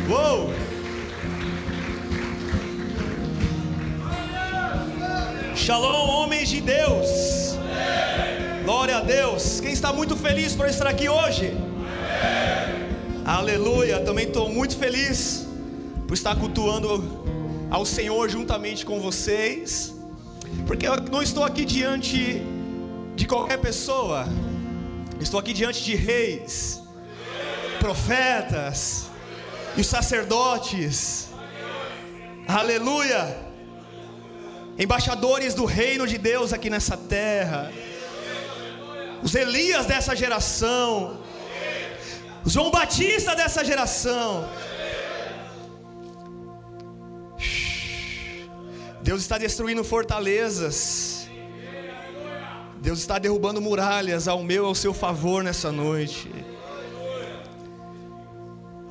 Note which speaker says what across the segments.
Speaker 1: Uou! Shalom, homens de Deus. Glória a Deus. Quem está muito feliz por estar aqui hoje? Aleluia. Também estou muito feliz por estar cultuando ao Senhor juntamente com vocês, porque eu não estou aqui diante de qualquer pessoa. Estou aqui diante de reis, profetas e sacerdotes. Aleluia. Embaixadores do reino de Deus aqui nessa terra. Os Elias dessa geração, os João Batista dessa geração. Deus está destruindo fortalezas. Deus está derrubando muralhas ao meu e ao seu favor nessa noite.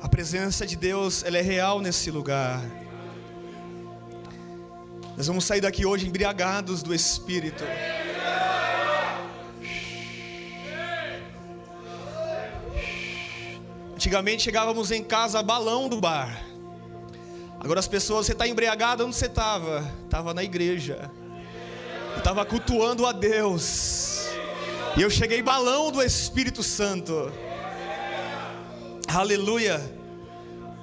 Speaker 1: A presença de Deus, ela é real nesse lugar. Nós vamos sair daqui hoje embriagados do Espírito. Antigamente chegávamos em casa balão do bar. Agora as pessoas, você está embriagado, onde você estava? Estava na igreja. Eu estava cultuando a Deus. E eu cheguei balão do Espírito Santo. Aleluia.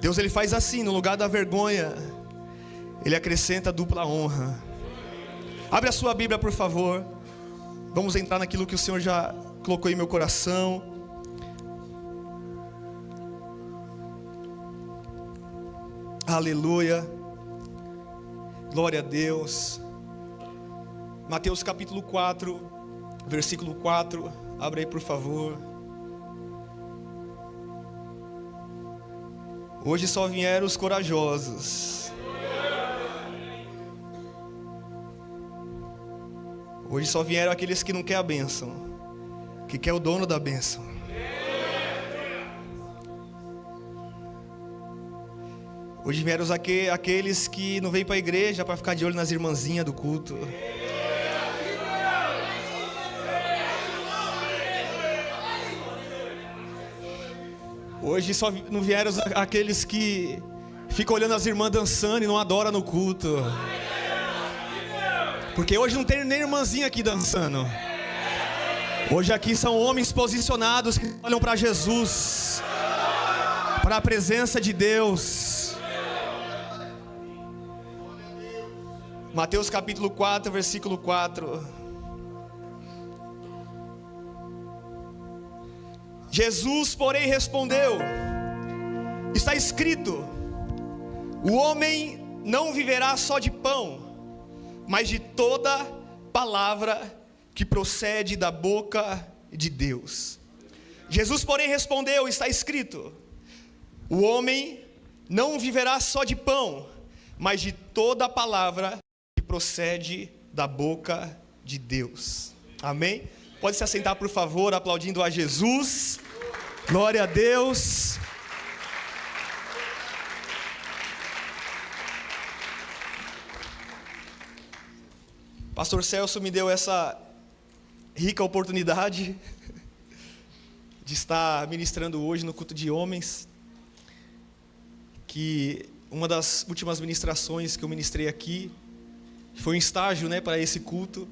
Speaker 1: Deus, Ele faz assim, no lugar da vergonha Ele acrescenta dupla honra. Abre a sua Bíblia, por favor. Vamos entrar naquilo que o Senhor já colocou em meu coração. Aleluia. Glória a Deus. Mateus capítulo 4, versículo 4. Abre aí, por favor. Hoje só vieram os corajosos. Hoje só vieram aqueles que não querem a bênção, que quer o dono da bênção. Hoje vieram aqueles que não vêm para a igreja para ficar de olho nas irmãzinhas do culto. Hoje só não vieram aqueles que ficam olhando as irmãs dançando e não adoram no culto. Porque hoje não tem nem irmãzinha aqui dançando. Hoje aqui são homens posicionados que olham para Jesus, para a presença de Deus. Mateus capítulo 4, versículo 4. Jesus, porém, respondeu: está escrito, o homem não viverá só de pão, mas de toda palavra que procede da boca de Deus. Jesus, porém, respondeu: está escrito, o homem não viverá só de pão, mas de toda palavra que procede da boca de Deus. Amém? Pode se assentar, por favor, aplaudindo a Jesus. Glória a Deus. Pastor Celso me deu essa rica oportunidade de estar ministrando hoje no culto de homens, que uma das últimas ministrações que eu ministrei aqui foi um estágio, para esse culto.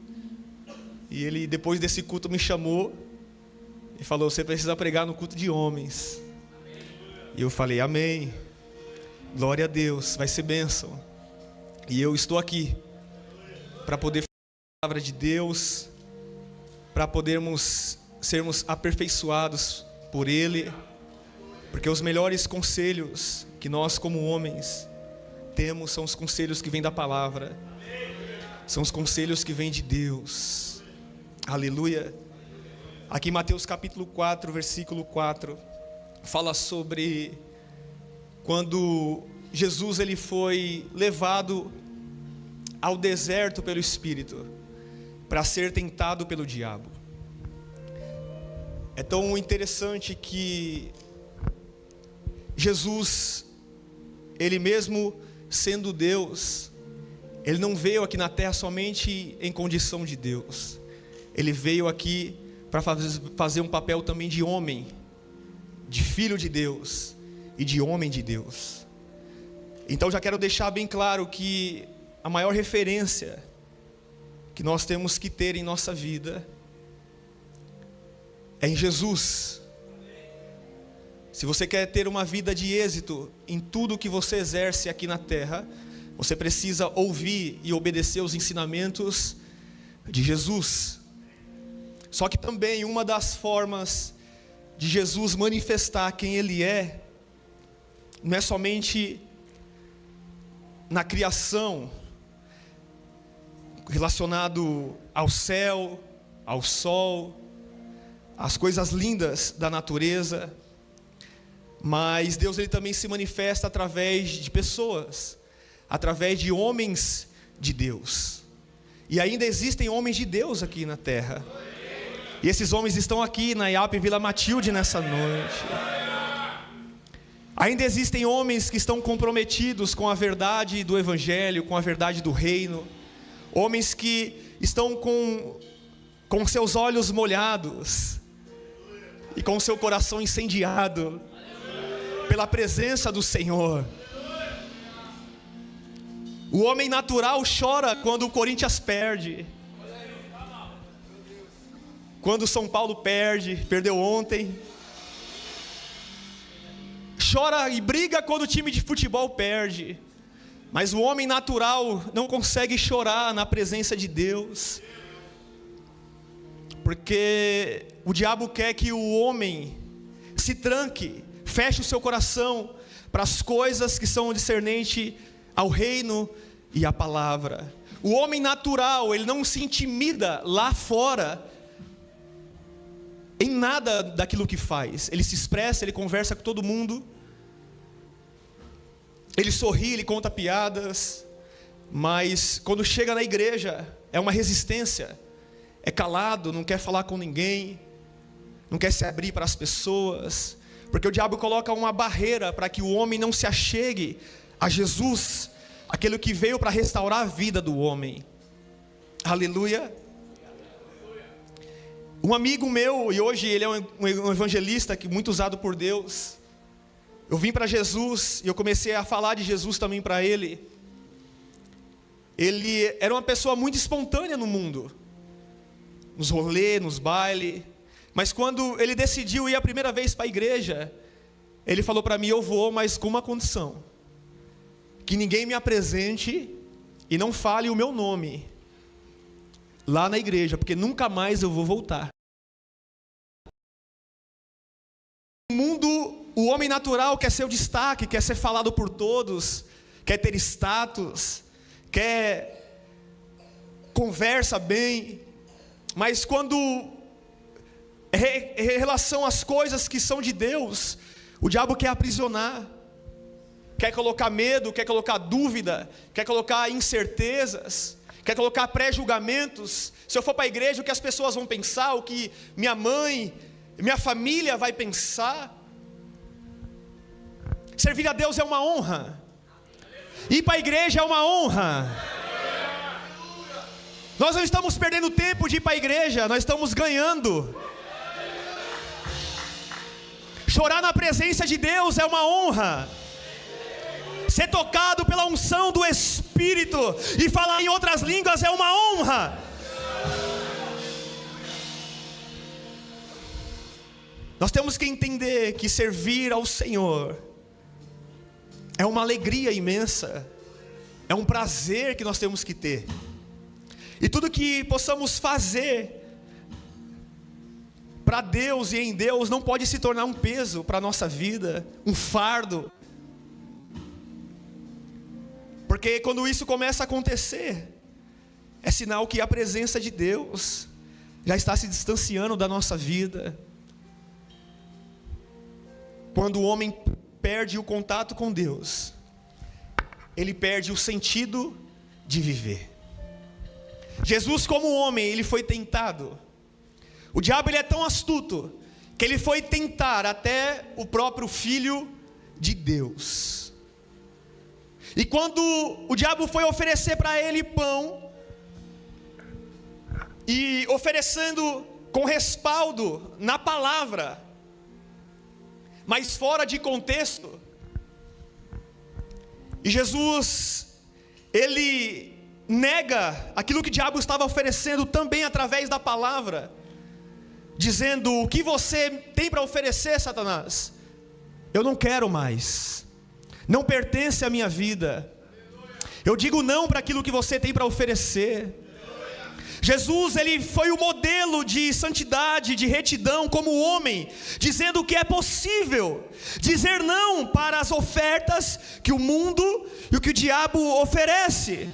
Speaker 1: E ele, depois desse culto, me chamou e falou: você precisa pregar no culto de homens. E eu falei: amém, glória a Deus, vai ser bênção. E eu estou aqui para poder falar a palavra de Deus, para podermos sermos aperfeiçoados por Ele, porque os melhores conselhos que nós como homens temos são os conselhos que vêm da palavra, são os conselhos que vêm de Deus. Aleluia. Aqui em Mateus capítulo 4, versículo 4, fala sobre quando Jesus ele foi levado ao deserto pelo Espírito para ser tentado pelo diabo. É tão interessante que Jesus, Ele mesmo sendo Deus, Ele não veio aqui na terra somente em condição de Deus. Ele veio aqui para fazer um papel também de homem, de filho de Deus e de homem de Deus. Então já quero deixar bem claro que a maior referência que nós temos que ter em nossa vida é em Jesus. Se você quer ter uma vida de êxito em tudo que você exerce aqui na terra, você precisa ouvir e obedecer os ensinamentos de Jesus. Só que também uma das formas de Jesus manifestar quem Ele é, não é somente na criação, relacionado ao céu, ao sol, às coisas lindas da natureza, mas Deus ele também se manifesta através de pessoas, através de homens de Deus. E ainda existem homens de Deus aqui na terra. E esses homens estão aqui na IAP Vila Matilde nessa noite. Ainda existem homens que estão comprometidos com a verdade do Evangelho, com a verdade do reino. Homens que estão com seus olhos molhados e com seu coração incendiado pela presença do Senhor. O homem natural chora quando o Corinthians perde, quando o São Paulo perdeu ontem. Chora e briga quando o time de futebol perde. Mas o homem natural não consegue chorar na presença de Deus, porque o diabo quer que o homem se tranque, feche o seu coração para as coisas que são discernentes ao reino e à palavra. O homem natural, ele não se intimida lá fora em nada daquilo que faz. Ele se expressa, ele conversa com todo mundo, ele sorri, ele conta piadas, mas quando chega na igreja é uma resistência, é calado, não quer falar com ninguém, não quer se abrir para as pessoas, porque o diabo coloca uma barreira para que o homem não se achegue a Jesus, aquele que veio para restaurar a vida do homem. Aleluia. Um amigo meu, e hoje ele é um evangelista muito usado por Deus. Eu vim para Jesus e eu comecei a falar de Jesus também para ele. Ele era uma pessoa muito espontânea no mundo, nos rolês, nos bailes. Mas quando ele decidiu ir a primeira vez para a igreja, ele falou para mim: eu vou, mas com uma condição: que ninguém me apresente e não fale o meu nome lá na igreja, porque nunca mais eu vou voltar. No mundo, o homem natural quer ser o destaque, quer ser falado por todos, quer ter status, conversa bem, mas quando em relação às coisas que são de Deus, o diabo quer aprisionar, quer colocar medo, quer colocar dúvida, quer colocar incertezas, quer colocar pré-julgamentos. Se eu for para a igreja, o que as pessoas vão pensar, o que minha mãe, minha família vai pensar. Servir a Deus é uma honra, ir para a igreja é uma honra. Nós não estamos perdendo tempo de ir para a igreja, nós estamos ganhando. Chorar na presença de Deus é uma honra. Ser tocado pela unção do Espírito e falar em outras línguas é uma honra. Nós temos que entender que servir ao Senhor é uma alegria imensa, é um prazer que nós temos que ter. E tudo que possamos fazer para Deus e em Deus não pode se tornar um peso para a nossa vida, um fardo. Porque quando isso começa a acontecer, é sinal que a presença de Deus já está se distanciando da nossa vida. Quando o homem perde o contato com Deus, ele perde o sentido de viver. Jesus, como homem, ele foi tentado. O diabo ele é tão astuto que ele foi tentar até o próprio Filho de Deus. E quando o diabo foi oferecer para ele pão, e oferecendo com respaldo na palavra, mas fora de contexto, E Jesus, ele nega aquilo que o diabo estava oferecendo também através da palavra, dizendo: o que você tem para oferecer, Satanás, eu não quero mais, não pertence à minha vida. Eu digo não para aquilo que você tem para oferecer. Jesus, ele foi o modelo de santidade, de retidão como homem, dizendo que é possível dizer não para as ofertas que o mundo e o que o diabo oferece.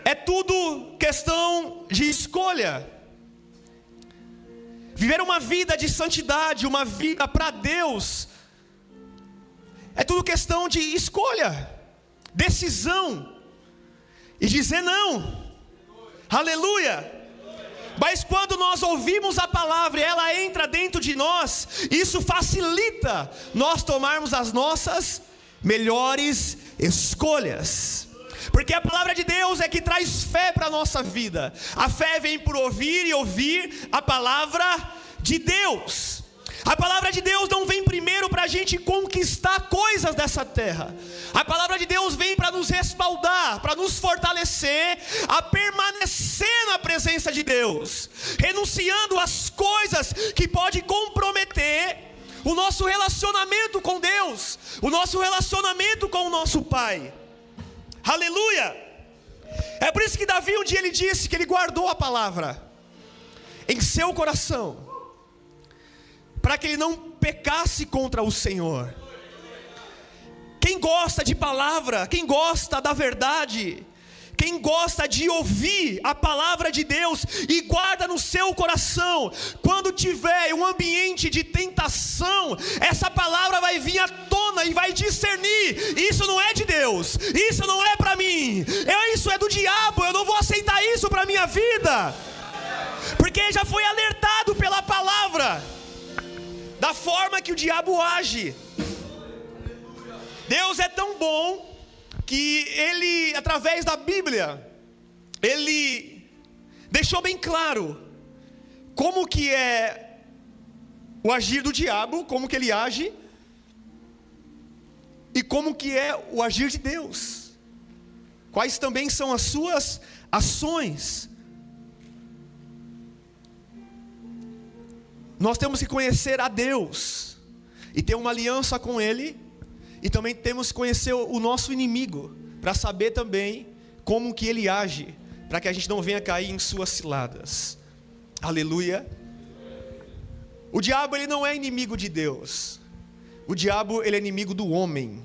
Speaker 1: É tudo questão de escolha. Viver uma vida de santidade, uma vida para Deus, é tudo questão de escolha, decisão e dizer não. Aleluia! Mas quando nós ouvimos a palavra e ela entra dentro de nós, isso facilita nós tomarmos as nossas melhores escolhas. Porque a palavra de Deus é que traz fé para a nossa vida. A fé vem por ouvir e ouvir a palavra de Deus. A palavra de Deus não vem primeiro para a gente conquistar coisas dessa terra. A palavra de Deus vem para nos respaldar, para nos fortalecer a permanecer na presença de Deus, renunciando às coisas que podem comprometer o nosso relacionamento com Deus, o nosso relacionamento com o nosso Pai. Aleluia! É por isso que Davi um dia ele disse que ele guardou a palavra em seu coração, para que ele não pecasse contra o Senhor. Quem gosta de palavra, quem gosta da verdade, quem gosta de ouvir a palavra de Deus e guarda no seu coração, quando tiver um ambiente de tentação, essa palavra vai vir à tona e vai discernir: isso não é de Deus, isso não é para mim, isso é do diabo, eu não vou aceitar isso para a minha vida, porque já foi alertado pela palavra da forma que o diabo age. Deus é tão bom que ele, através da Bíblia, ele deixou bem claro como que é o agir do diabo, como que ele age, e como que é o agir de Deus, quais também são as suas ações. Nós temos que conhecer a Deus e ter uma aliança com Ele, e também temos que conhecer o nosso inimigo, para saber também como que ele age, para que a gente não venha cair em suas ciladas. Aleluia! O diabo, ele não é inimigo de Deus. O diabo, ele é inimigo do homem.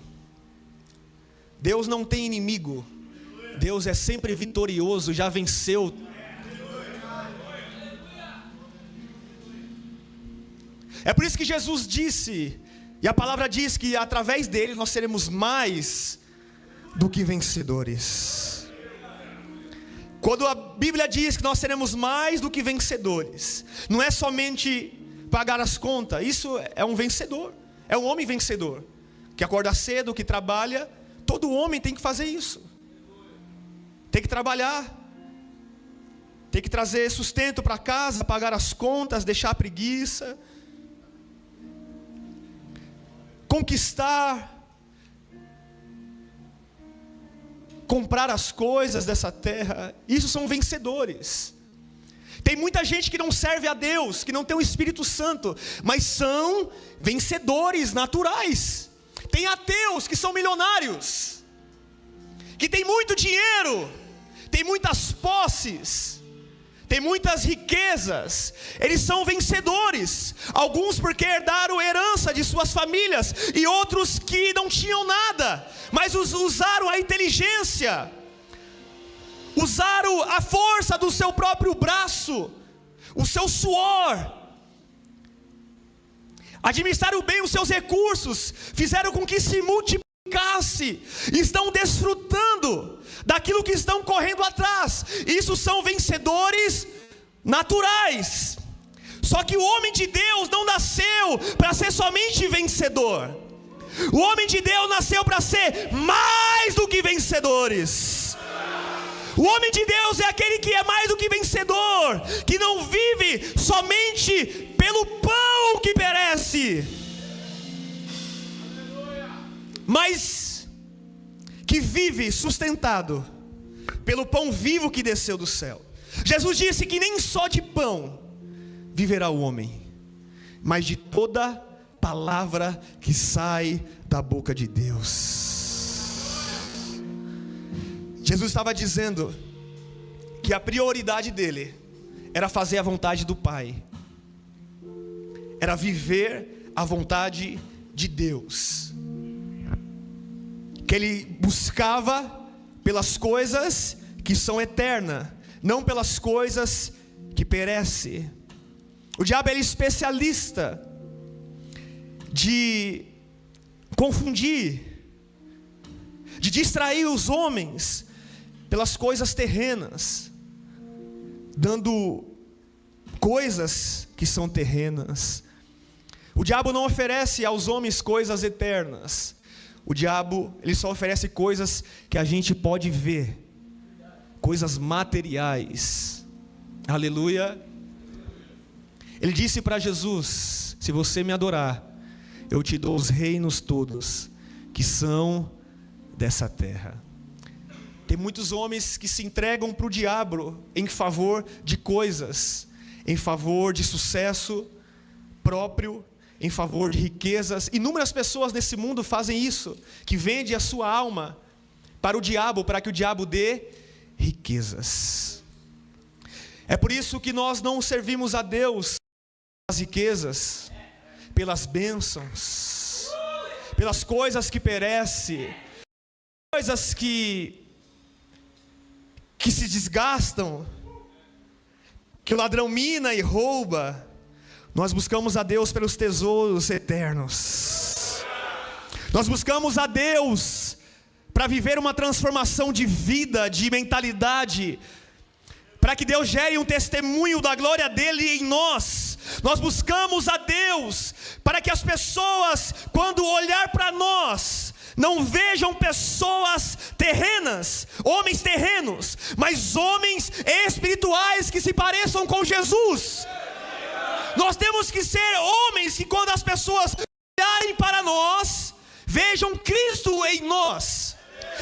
Speaker 1: Deus não tem inimigo. Deus é sempre vitorioso, já venceu. É por isso que Jesus disse, e a palavra diz que através dele nós seremos mais do que vencedores. Quando a Bíblia diz que nós seremos mais do que vencedores, não é somente pagar as contas, isso é um vencedor, é um homem vencedor, que acorda cedo, que trabalha. Todo homem tem que fazer isso, tem que trabalhar, tem que trazer sustento para casa, pagar as contas, deixar a preguiça, conquistar, comprar as coisas dessa terra. Isso são vencedores. Tem muita gente que não serve a Deus, que não tem o Espírito Santo, mas são vencedores naturais. Tem ateus que são milionários, que tem muito dinheiro, tem muitas posses, tem muitas riquezas. Eles são vencedores. Alguns porque herdaram herança de suas famílias, e outros que não tinham nada, mas usaram a inteligência, usaram a força do seu próprio braço, o seu suor, administraram bem os seus recursos, fizeram com que se multiplicasse, estão desfrutando daquilo que estão correndo atrás. Isso são vencedores naturais. Só que o homem de Deus não nasceu para ser somente vencedor. O homem de Deus nasceu para ser mais do que vencedores. O homem de Deus é aquele que é mais do que vencedor, que não vive somente pelo pão que perece. mas que vive sustentado pelo pão vivo que desceu do céu. Jesus disse que nem só de pão viverá o homem, mas de toda palavra que sai da boca de Deus. Jesus estava dizendo que a prioridade dele era fazer a vontade do Pai, era viver a vontade de Deus, que ele buscava pelas coisas que são eternas, não pelas coisas que perecem. O diabo é especialista de confundir, de distrair os homens pelas coisas terrenas, dando coisas que são terrenas. O diabo não oferece aos homens coisas eternas. O diabo, ele só oferece coisas que a gente pode ver, coisas materiais. Aleluia. Ele disse para Jesus: se você me adorar, eu te dou os reinos todos que são dessa terra. Tem muitos homens que se entregam para o diabo em favor de coisas, em favor de sucesso próprio, em favor de riquezas. Inúmeras pessoas nesse mundo fazem isso, que vendem a sua alma para o diabo, para que o diabo dê riquezas. É por isso que nós não servimos a Deus pelas riquezas, pelas bênçãos, pelas coisas que perecem, coisas que se desgastam, que o ladrão mina e rouba. Nós buscamos a Deus pelos tesouros eternos. Nós buscamos a Deus para viver uma transformação de vida, de mentalidade, para que Deus gere um testemunho da glória dele em nós. Nós buscamos a Deus para que as pessoas, quando olhar para nós, não vejam pessoas terrenas, homens terrenos, mas homens espirituais que se pareçam com Jesus. Nós temos que ser homens que, quando as pessoas olharem para nós, vejam Cristo em nós.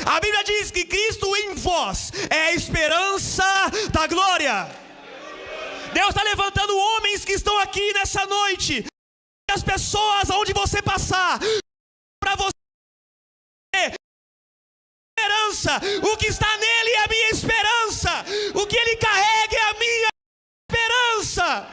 Speaker 1: A Bíblia diz que Cristo em vós é a esperança da glória. Deus está levantando homens que estão aqui nessa noite. As pessoas, aonde você passar, para você, esperança. O que está nele é a minha esperança. O que ele carrega é a minha esperança.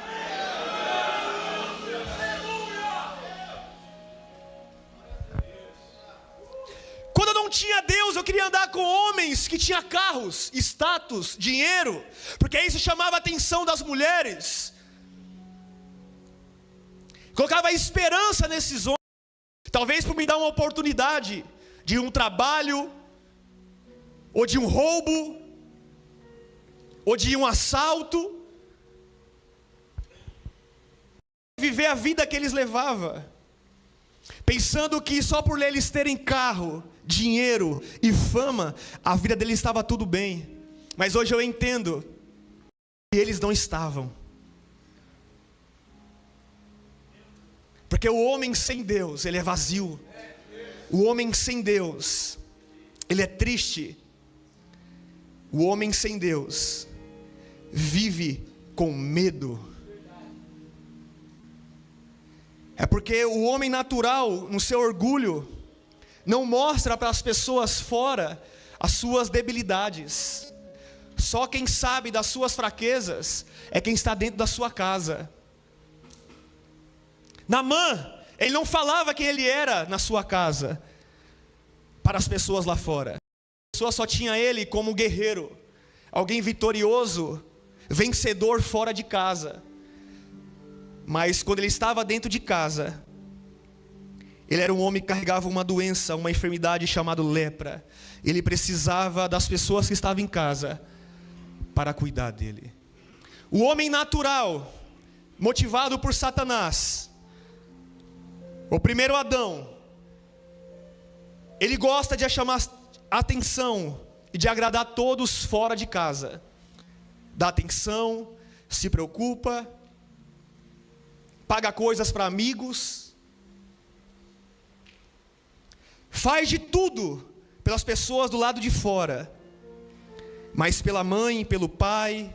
Speaker 1: Quando eu não tinha Deus, eu queria andar com homens que tinham carros, status, dinheiro, porque isso chamava a atenção das mulheres. Colocava esperança nesses homens, talvez por me dar uma oportunidade de um trabalho, ou de um roubo, ou de um assalto, viver a vida que eles levavam, pensando que só por eles terem carro, dinheiro e fama, a vida deles estava tudo bem. Mas hoje eu entendo que eles não estavam, porque o homem sem Deus, ele é vazio. O homem sem Deus, ele é triste. O homem sem Deus vive com medo. É porque o homem natural, no seu orgulho, não mostra para as pessoas fora as suas debilidades. Só quem sabe das suas fraquezas é quem está dentro da sua casa. Naamã, ele não falava quem ele era na sua casa para as pessoas lá fora. As pessoas só tinham ele como guerreiro, alguém vitorioso, vencedor fora de casa. Mas quando ele estava dentro de casa, ele era um homem que carregava uma doença, uma enfermidade chamada lepra. Ele precisava das pessoas que estavam em casa para cuidar dele. O homem natural, motivado por Satanás, o primeiro Adão, ele gosta de chamar atenção e de agradar todos fora de casa. Dá atenção, se preocupa, paga coisas para amigos, faz de tudo pelas pessoas do lado de fora, mas pela mãe, pelo pai,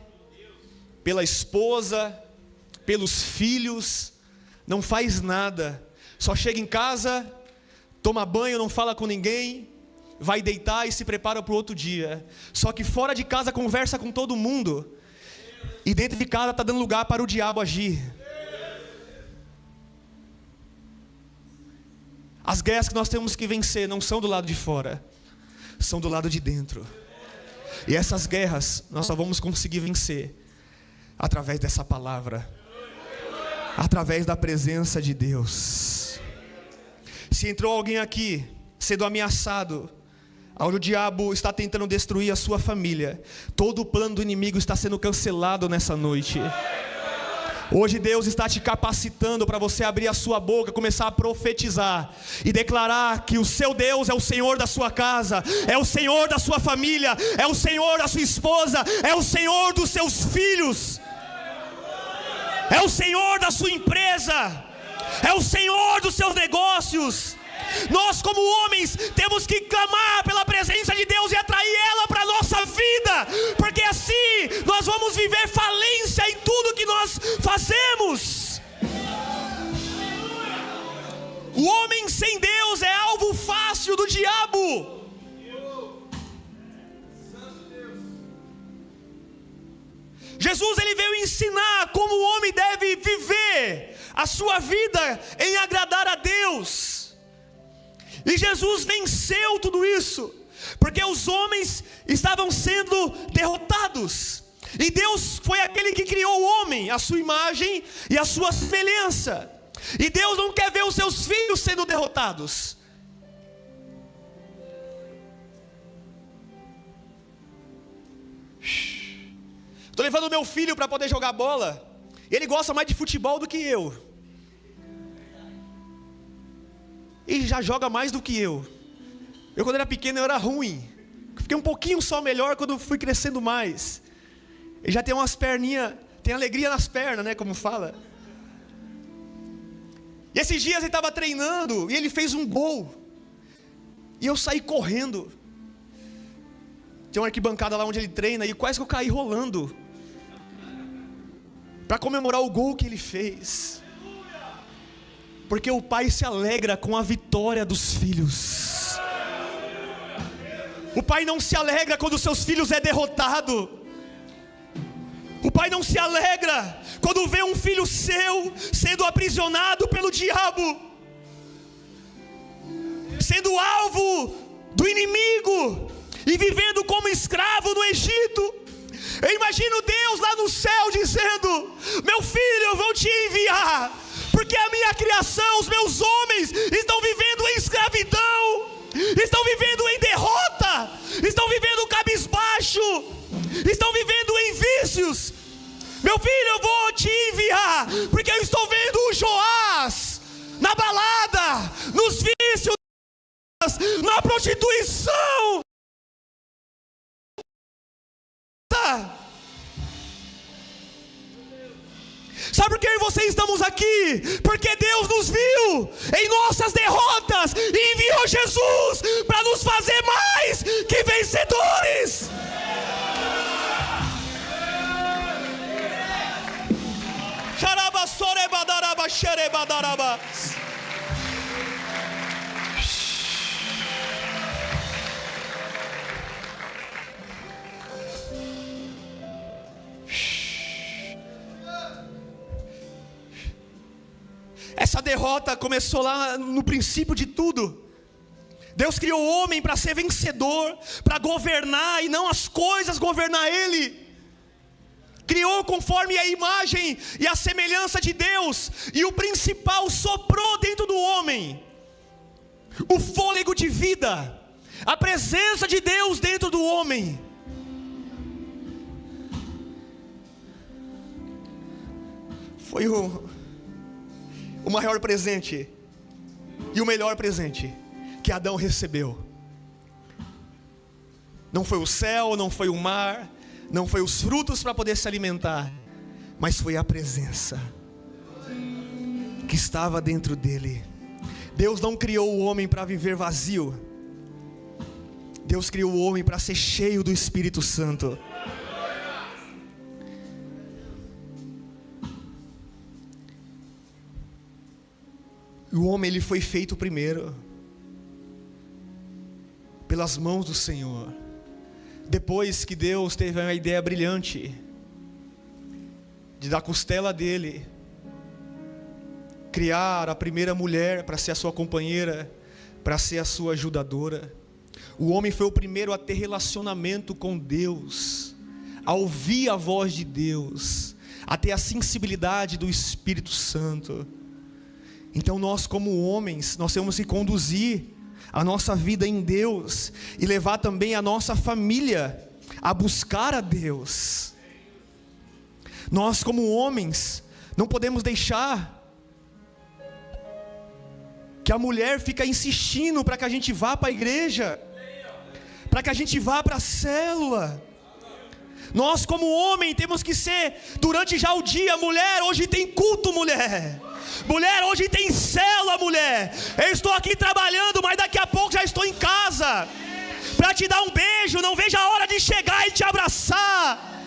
Speaker 1: pela esposa, pelos filhos, não faz nada. Só chega em casa, toma banho, não fala com ninguém, vai deitar e se prepara para o outro dia. Só que fora de casa conversa com todo mundo, e dentro de casa está dando lugar para o diabo agir. As guerras que nós temos que vencer não são do lado de fora, são do lado de dentro. E essas guerras nós só vamos conseguir vencer através dessa palavra, através da presença de Deus. Se entrou alguém aqui sendo ameaçado, onde o diabo está tentando destruir a sua família, todo o plano do inimigo está sendo cancelado nessa noite. Hoje Deus está te capacitando para você abrir a sua boca, começar a profetizar e declarar que o seu Deus é o Senhor da sua casa, é o Senhor da sua família, é o Senhor da sua esposa, é o Senhor dos seus filhos, é o Senhor da sua empresa, é o Senhor dos seus negócios. Nós como homens temos que clamar pela presença de Deus e atrair ela para a nossa vida, porque assim nós vamos viver falência em tudo que nós fazemos. O homem sem Deus é alvo fácil do diabo. Jesus ele veio ensinar como o homem deve viver a sua vida em agradar a Deus. E Jesus venceu tudo isso, porque os homens estavam sendo derrotados. E Deus foi aquele que criou o homem, a sua imagem e a sua semelhança. E Deus não quer ver os seus filhos sendo derrotados. Estou levando meu filho para poder jogar bola. Ele gosta mais de futebol do que eu. E já joga mais do que eu. Eu quando era pequeno eu era ruim. Fiquei um pouquinho só melhor quando fui crescendo mais. Ele já tem umas perninhas, tem alegria nas pernas, né, como fala. E esses dias ele estava treinando e ele fez um gol. E eu saí correndo. Tem uma arquibancada lá onde ele treina e quase que eu caí rolando para comemorar o gol que ele fez. Porque o pai se alegra com a vitória dos filhos. O pai não se alegra quando os seus filhos é derrotado. O pai não se alegra quando vê um filho seu sendo aprisionado pelo diabo, sendo alvo do inimigo e vivendo como escravo no Egito. Eu imagino Deus lá no céu dizendo: meu filho, eu vou te enviar, porque a minha criação, os meus homens estão vivendo em escravidão, estão vivendo em derrota, estão vivendo cabisbaixo, estão vivendo em vícios. Meu filho, eu vou te enviar, porque eu estou vendo o Joás na balada, nos vícios, na prostituição. Sabe por que eu e você estamos aqui? Porque Deus nos viu em nossas derrotas e enviou Jesus para nos fazer mais que vencedores. Essa derrota começou lá no princípio de tudo. Deus criou o homem para ser vencedor, para governar e não as coisas governar ele. Criou conforme a imagem e a semelhança de Deus, e o principal soprou dentro do homem o fôlego de vida, a presença de Deus dentro do homem. Foi o maior presente e o melhor presente que Adão recebeu. Não foi o céu, não foi o mar, não foi os frutos para poder se alimentar, mas foi a presença que estava dentro dele. Deus não criou o homem para viver vazio. Deus criou o homem para ser cheio do Espírito Santo. O homem, ele foi feito primeiro pelas mãos do Senhor. Depois que Deus teve uma ideia brilhante de da costela dele criar a primeira mulher para ser a sua companheira, para ser a sua ajudadora. O homem foi o primeiro a ter relacionamento com Deus, a ouvir a voz de Deus, a ter a sensibilidade do Espírito Santo. Então nós, como homens, nós temos que conduzir a nossa vida em Deus e levar também a nossa família a buscar a Deus. Nós, como homens, não podemos deixar que a mulher fica insistindo para que a gente vá para a igreja, para que a gente vá para a célula. Nós, como homem, temos que ser, durante já o dia, mulher, hoje tem culto, mulher. Mulher, hoje tem célula, mulher. Eu estou aqui trabalhando, mas daqui a pouco já estou em casa para te dar um beijo. Não vejo a hora de chegar e te abraçar,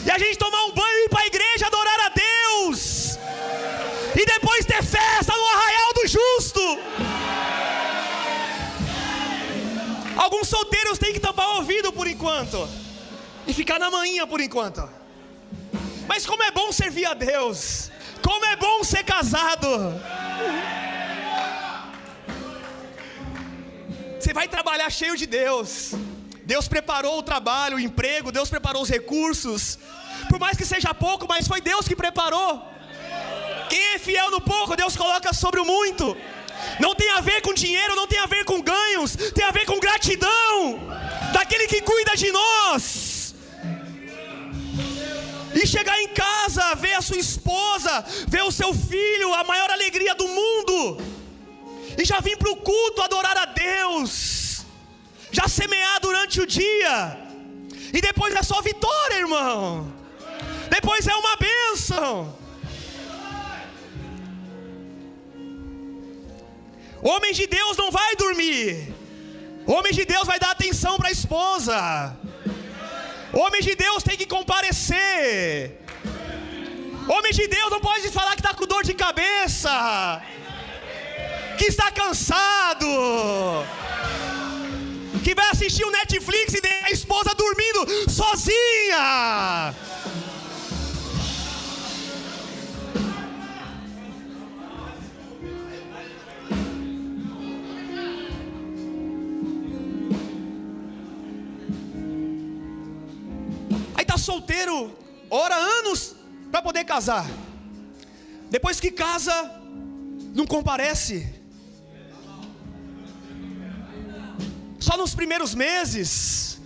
Speaker 1: e a gente tomar um banho e ir para a igreja adorar a Deus, e depois ter festa no Arraial do Justo. Alguns solteiros têm que tampar o ouvido por enquanto e ficar na manhinha por enquanto. Mas como é bom servir a Deus, como é bom ser casado. Você vai trabalhar cheio de Deus. Deus preparou o trabalho, o emprego, Deus preparou os recursos. Por mais que seja pouco, mas foi Deus que preparou. Quem é fiel no pouco, Deus coloca sobre o muito. Não tem a ver com dinheiro, não tem a ver com ganhos, tem a ver com gratidão daquele que cuida de nós. E chegar em casa, ver a sua esposa, ver o seu filho, a maior alegria do mundo, e já vir para o culto adorar a Deus, já semear durante o dia, e depois é só vitória, irmão. Depois é uma bênção. Homem de Deus não vai dormir. Homem de Deus vai dar atenção para a esposa. Homem de Deus tem que comparecer. Homem de Deus não pode falar que está com dor de cabeça, que está cansado, que vai assistir o Netflix e deixa a esposa dormindo sozinha. Solteiro, ora anos para poder casar. Depois que casa, não comparece. Só nos primeiros meses.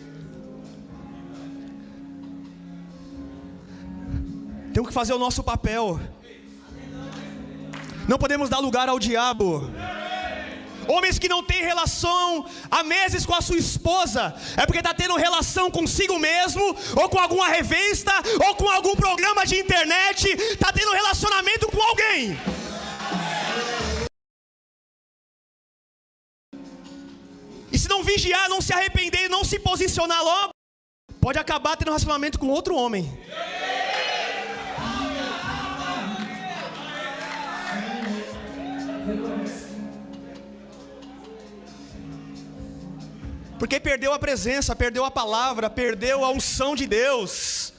Speaker 1: Temos que fazer o nosso papel. Não podemos dar lugar ao diabo. Homens que não têm relação há meses com a sua esposa, é porque está tendo relação consigo mesmo, ou com alguma revista, ou com algum programa de internet, está tendo relacionamento com alguém. E se não vigiar, não se arrepender, não se posicionar logo, pode acabar tendo relacionamento com outro homem. Porque perdeu a presença, perdeu a palavra, perdeu a unção de Deus.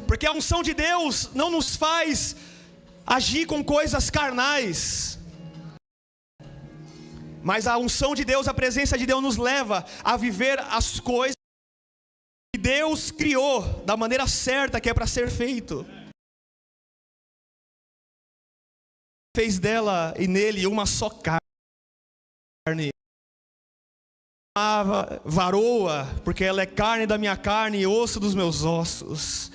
Speaker 1: Porque a unção de Deus não nos faz agir com coisas carnais, mas a unção de Deus, a presença de Deus nos leva a viver as coisas que Deus criou da maneira certa que é para ser feito. Fez dela e nele uma só carne. Varoa, porque ela é carne da minha carne e osso dos meus ossos.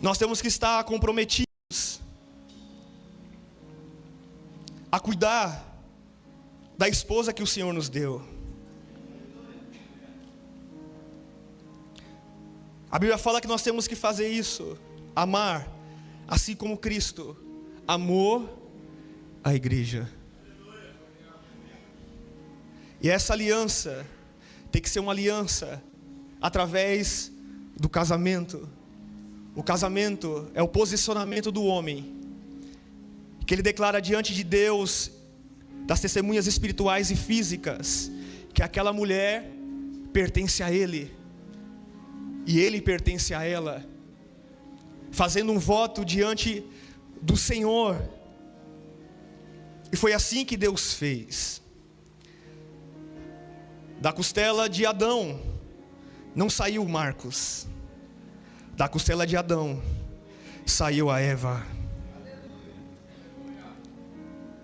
Speaker 1: Nós temos que estar comprometidos a cuidar da esposa que o Senhor nos deu. A Bíblia fala que nós temos que fazer isso, amar, assim como Cristo amor à igreja. E essa aliança tem que ser uma aliança através do casamento. O casamento é o posicionamento do homem, que ele declara diante de Deus, das testemunhas espirituais e físicas, que aquela mulher pertence a ele, e ele pertence a ela, fazendo um voto diante do Senhor. E foi assim que Deus fez. Da costela de Adão não saiu Marcos, da costela de Adão saiu a Eva.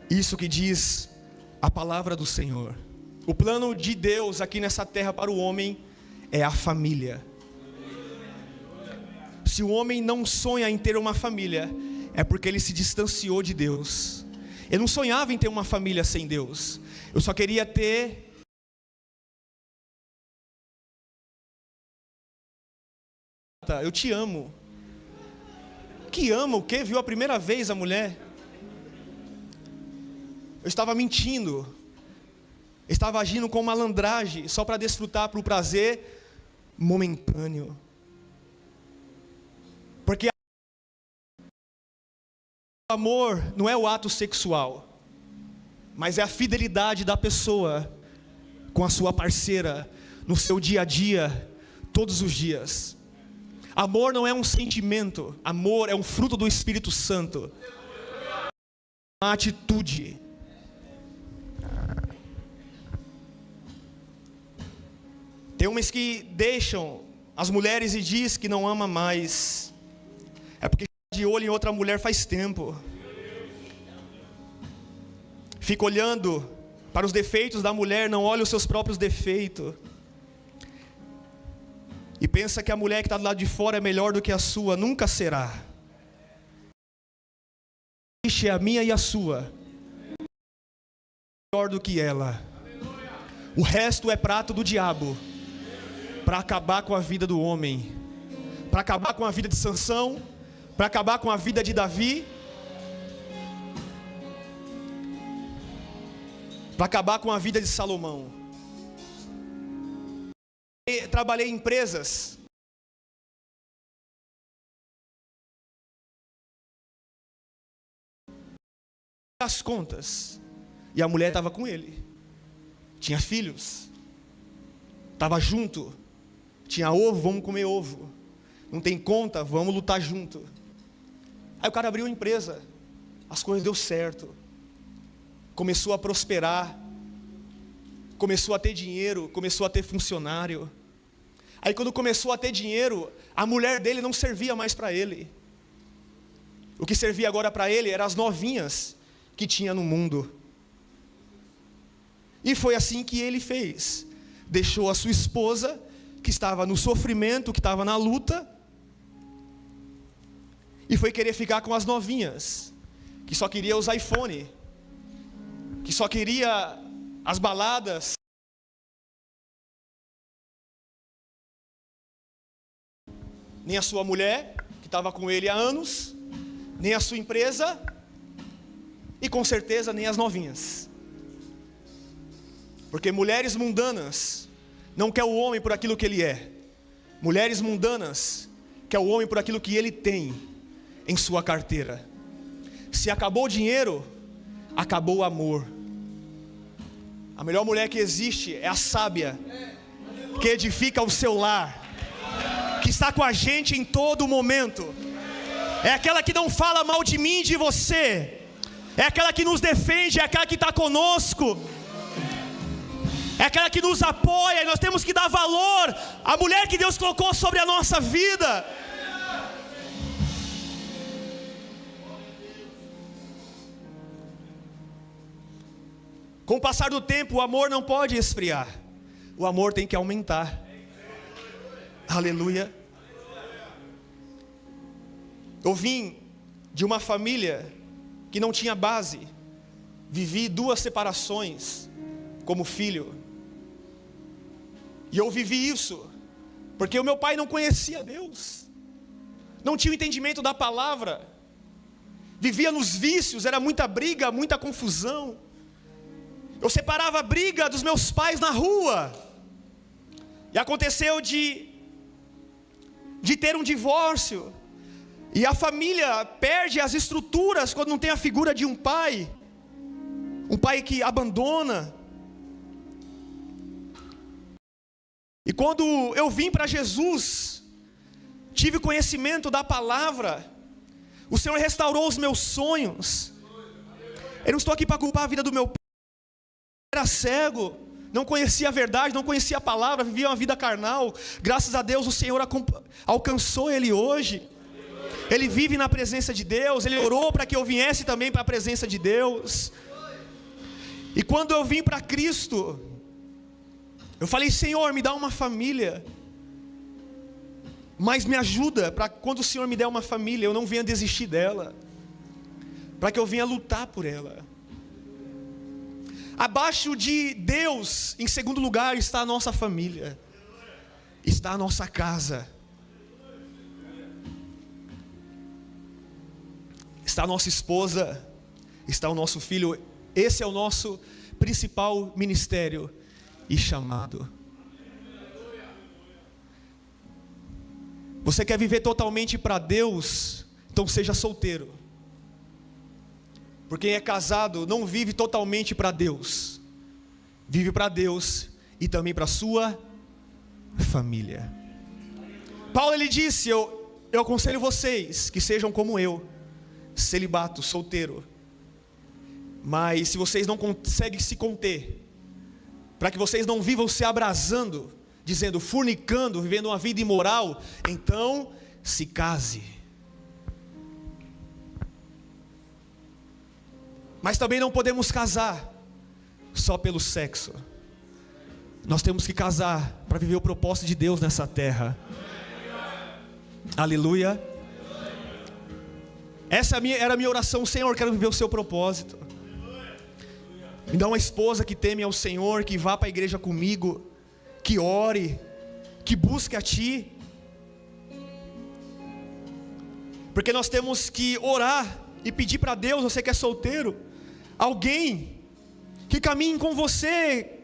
Speaker 1: Isso que diz a palavra do Senhor. O plano de Deus aqui nessa terra para o homem é a família. Se o homem não sonha em ter uma família, é porque ele se distanciou de Deus. Eu não sonhava em ter uma família sem Deus. Eu só queria ter eu te amo. Que ama o quê? Viu a primeira vez a mulher? Eu estava mentindo. Eu estava agindo com malandragem, só para desfrutar, para o prazer momentâneo. Porque o amor não é o ato sexual, mas é a fidelidade da pessoa com a sua parceira no seu dia a dia, todos os dias. Amor não é um sentimento, amor é um fruto do Espírito Santo. Uma atitude. Tem homens que deixam as mulheres e diz que não ama mais. É porque está de olho em outra mulher faz tempo. Fica olhando para os defeitos da mulher, não olha os seus próprios defeitos. E pensa que a mulher que está do lado de fora é melhor do que a sua. Nunca será. É a minha e a sua. Melhor do que ela. O resto é prato do diabo. Para acabar com a vida do homem. Para acabar com a vida de Sansão. Para acabar com a vida de Davi. Para acabar com a vida de Salomão. Trabalhei em empresas. As contas. E a mulher estava com ele. Tinha filhos. Estava junto. Tinha ovo, vamos comer ovo. Não tem conta, vamos lutar junto. Aí o cara abriu a empresa. As coisas deu certo. Começou a prosperar. Começou a ter dinheiro, começou a ter funcionário. Aí quando começou a ter dinheiro, a mulher dele não servia mais para ele. O que servia agora para ele eram as novinhas que tinha no mundo. E foi assim que ele fez. Deixou a sua esposa, que estava no sofrimento, que estava na luta, e foi querer ficar com as novinhas, que só queria os iPhone, que só queria as baladas. Nem a sua mulher, que estava com ele há anos, nem a sua empresa, e com certeza nem as novinhas. Porque mulheres mundanas não quer o homem por aquilo que ele é. Mulheres mundanas quer o homem por aquilo que ele tem em sua carteira. Se acabou o dinheiro, acabou o amor. A melhor mulher que existe é a sábia, que edifica o seu lar, que está com a gente em todo momento. É aquela que não fala mal de mim e de você. É aquela que nos defende, é aquela que está conosco. É aquela que nos apoia, e nós temos que dar valor à mulher que Deus colocou sobre a nossa vida. Com o passar do tempo, o amor não pode esfriar. O amor tem que aumentar. Aleluia. Eu vim de uma família que não tinha base. Vivi 2 separações como filho. E eu vivi isso porque o meu pai não conhecia Deus, não tinha o entendimento da palavra, vivia nos vícios, era muita briga, muita confusão. Eu separava a briga dos meus pais na rua. E aconteceu de ter um divórcio. E a família perde as estruturas quando não tem a figura de um pai. Um pai que abandona. E quando eu vim para Jesus, tive conhecimento da palavra, o Senhor restaurou os meus sonhos. Eu não estou aqui para culpar a vida do meu pai. Era cego, não conhecia a verdade, não conhecia a palavra, vivia uma vida carnal. Graças a Deus o Senhor alcançou ele hoje. Ele vive na presença de Deus. Ele orou para que eu viesse também para a presença de Deus. E quando eu vim para Cristo, eu falei: Senhor, me dá uma família, mas me ajuda para quando o Senhor me der uma família, eu não venha desistir dela, para que eu venha lutar por ela. Abaixo de Deus, em segundo lugar, está a nossa família, está a nossa casa, está a nossa esposa, está o nosso filho. Esse é o nosso principal ministério e chamado. Você quer viver totalmente para Deus? Então seja solteiro. Porque quem é casado não vive totalmente para Deus. Vive para Deus e também para a sua família. Paulo, ele disse: eu aconselho vocês que sejam como eu, celibato, solteiro. Mas se vocês não conseguem se conter, para que vocês não vivam se abrasando, dizendo, fornicando, vivendo uma vida imoral, então se case. Mas também não podemos casar só pelo sexo. Nós temos que casar para viver o propósito de Deus nessa terra. Aleluia. Essa era a minha oração: Senhor, quero viver o seu propósito. Me dá uma esposa que teme ao Senhor, que vá para a igreja comigo, que ore, que busque a Ti. Porque nós temos que orar e pedir para Deus, você que é solteiro, alguém que caminhe com você,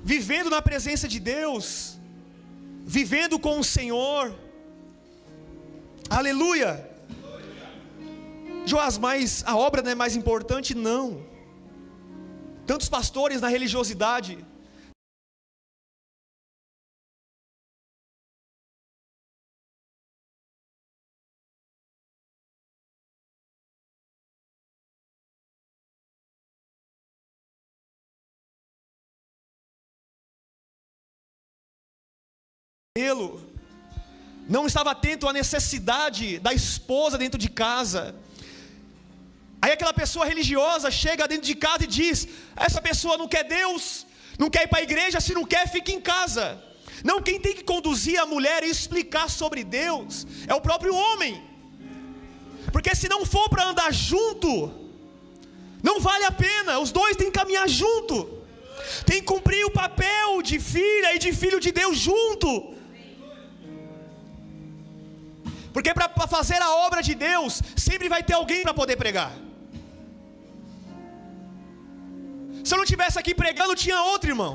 Speaker 1: vivendo na presença de Deus, vivendo com o Senhor. Aleluia. Joás, mas a obra não é mais importante? Não. Tantos pastores na religiosidade, não estava atento à necessidade da esposa dentro de casa. Aí aquela pessoa religiosa chega dentro de casa e diz: essa pessoa não quer Deus, não quer ir para a igreja, se não quer, fica em casa. Não, quem tem que conduzir a mulher e explicar sobre Deus é o próprio homem. Porque se não for para andar junto, não vale a pena. Os dois têm que caminhar junto, tem que cumprir o papel de filha e de filho de Deus junto. Porque para fazer a obra de Deus, sempre vai ter alguém para poder pregar. Se eu não estivesse aqui pregando, tinha outro irmão.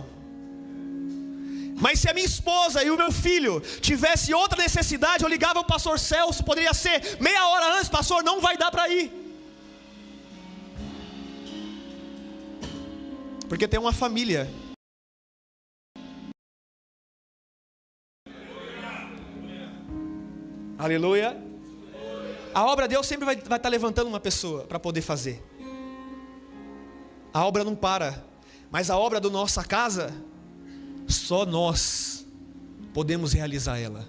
Speaker 1: Mas se a minha esposa e o meu filho tivesse outra necessidade, eu ligava ao pastor Celso, poderia ser meia hora antes: pastor, não vai dar para ir. Porque tem uma família. Aleluia. A obra de Deus sempre vai estar levantando uma pessoa para poder fazer. A obra não para. Mas a obra da nossa casa, só nós podemos realizar ela.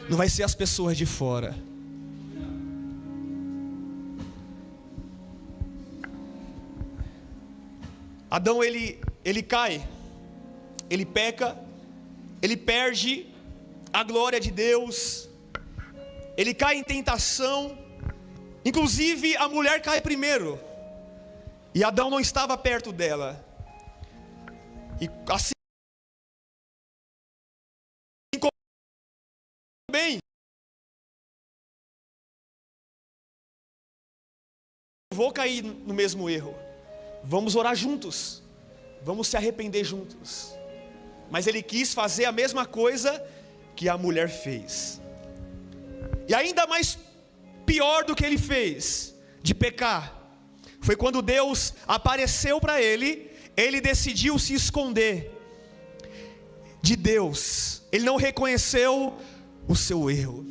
Speaker 1: Não vai ser as pessoas de fora. Adão, ele cai, ele peca, ele perde a glória de Deus, ele cai em tentação. Inclusive a mulher cai primeiro, e Adão não estava perto dela. E assim bem, vou cair no mesmo erro. Vamos orar juntos. Vamos se arrepender juntos. Mas ele quis fazer a mesma coisa que a mulher fez. E ainda mais pior do que ele fez, de pecar, foi quando Deus apareceu para ele. Ele decidiu se esconder de Deus. Ele não reconheceu o seu erro.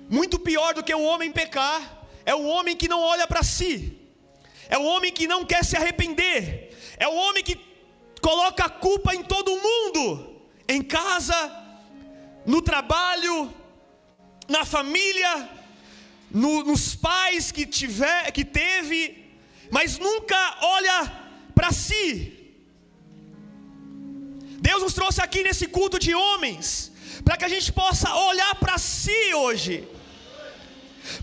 Speaker 1: Muito pior do que o homem pecar é o homem que não olha para si. É o homem que não quer se arrepender. É o homem que coloca a culpa em todo mundo, em casa, no trabalho, na família, nos pais que teve, mas nunca olha para si. Deus nos trouxe aqui nesse culto de homens para que a gente possa olhar para si hoje,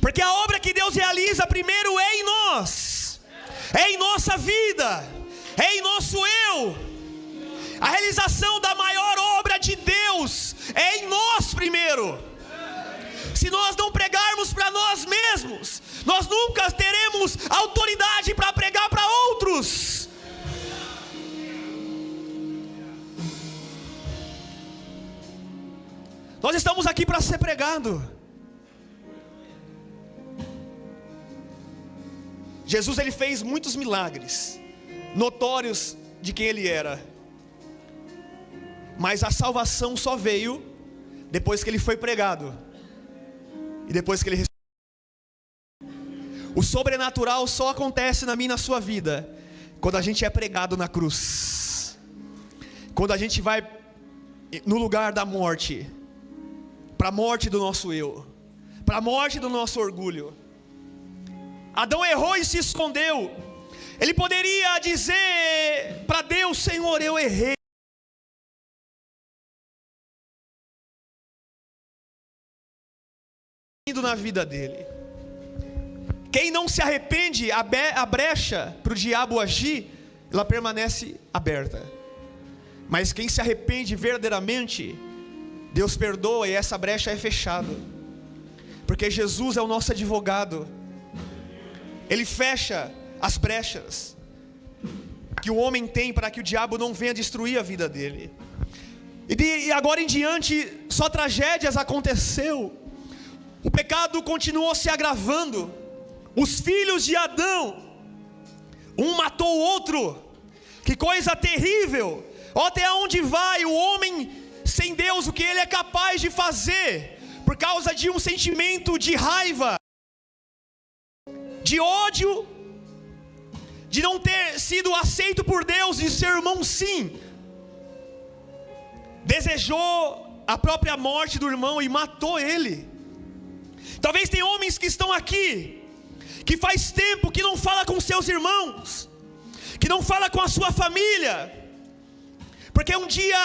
Speaker 1: porque a obra que Deus realiza primeiro é em nós, é em nossa vida, é em nosso eu. A realização da maior obra de Deus é em nós primeiro. Se nós não pregarmos para nós mesmos, nós nunca teremos autoridade para pregar para outros. Nós estamos aqui para ser pregado. Jesus, ele fez muitos milagres notórios de quem ele era, mas a salvação só veio depois que ele foi pregado e depois que ele ressuscitou. O sobrenatural só acontece na minha e na sua vida quando a gente é pregado na cruz, quando a gente vai no lugar da morte, para a morte do nosso eu, para a morte do nosso orgulho. Adão errou e se escondeu. Ele poderia dizer para Deus: Senhor, eu errei. Na vida dele. Quem não se arrepende, a brecha para o diabo agir, ela permanece aberta. Mas quem se arrepende verdadeiramente, Deus perdoa e essa brecha é fechada. Porque Jesus é o nosso advogado. Ele fecha as brechas que o homem tem para que o diabo não venha destruir a vida dele. E agora em diante, só tragédias aconteceu. O pecado continuou se agravando. Os filhos de Adão, um matou o outro. Que coisa terrível. Olha até onde vai o homem sem Deus, o que ele é capaz de fazer, por causa de um sentimento de raiva, de ódio, de não ter sido aceito por Deus, de ser irmão sim. Desejou a própria morte do irmão e matou ele. Talvez tem homens que estão aqui, que faz tempo que não fala com seus irmãos, que não fala com a sua família, porque um dia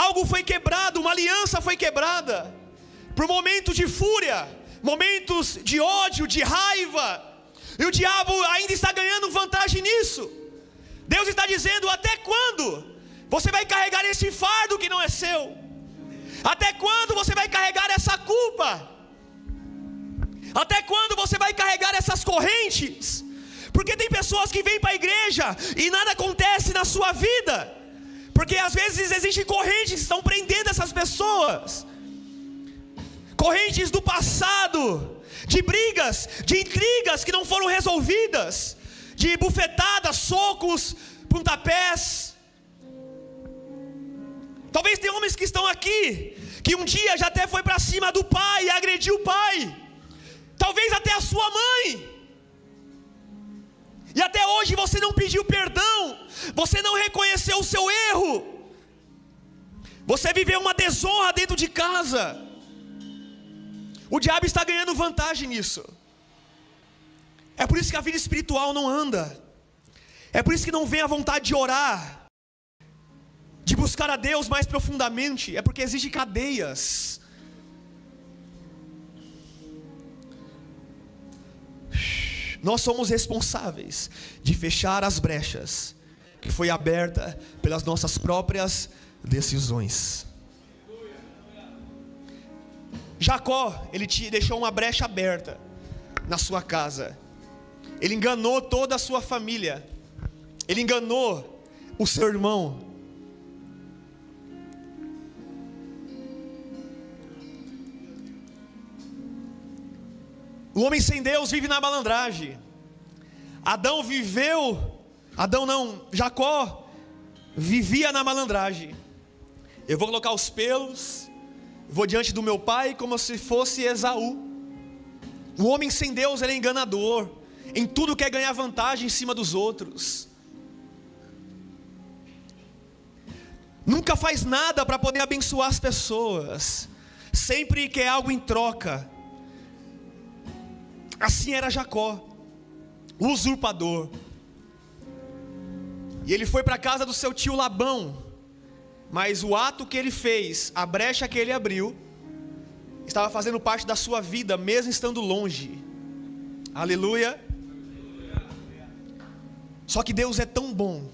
Speaker 1: algo foi quebrado, uma aliança foi quebrada, por momentos de fúria, momentos de ódio, de raiva, e o diabo ainda está ganhando vantagem nisso. Deus está dizendo: até quando você vai carregar esse fardo que não é seu? Até quando você vai carregar essa culpa? Até quando você vai carregar essas correntes? Porque tem pessoas que vêm para a igreja e nada acontece na sua vida, porque às vezes existem correntes que estão prendendo essas pessoas, correntes do passado, de brigas, de intrigas que não foram resolvidas, de bufetadas, socos, pontapés. Talvez tenha homens que estão aqui, que um dia já até foi para cima do pai e agrediu o pai, talvez até a sua mãe, e até hoje você não pediu perdão, você não reconheceu o seu erro, você viveu uma desonra dentro de casa. O diabo está ganhando vantagem nisso. É por isso que a vida espiritual não anda, é por isso que não vem a vontade de orar, de buscar a Deus mais profundamente, é porque existem cadeias. Nós somos responsáveis de fechar as brechas que foi aberta pelas nossas próprias decisões. Jacó, ele deixou uma brecha aberta na sua casa. Ele enganou toda a sua família. Ele enganou o seu irmão. O homem sem Deus vive na malandragem. Jacó vivia na malandragem. Eu vou colocar os pelos, vou diante do meu pai como se fosse Esaú. O homem sem Deus, ele é enganador. Em tudo quer ganhar vantagem em cima dos outros. Nunca faz nada para poder abençoar as pessoas. Sempre quer algo em troca. Assim era Jacó, o usurpador. E ele foi para a casa do seu tio Labão. Mas o ato que ele fez, a brecha que ele abriu, estava fazendo parte da sua vida, mesmo estando longe. Aleluia. Só que Deus é tão bom,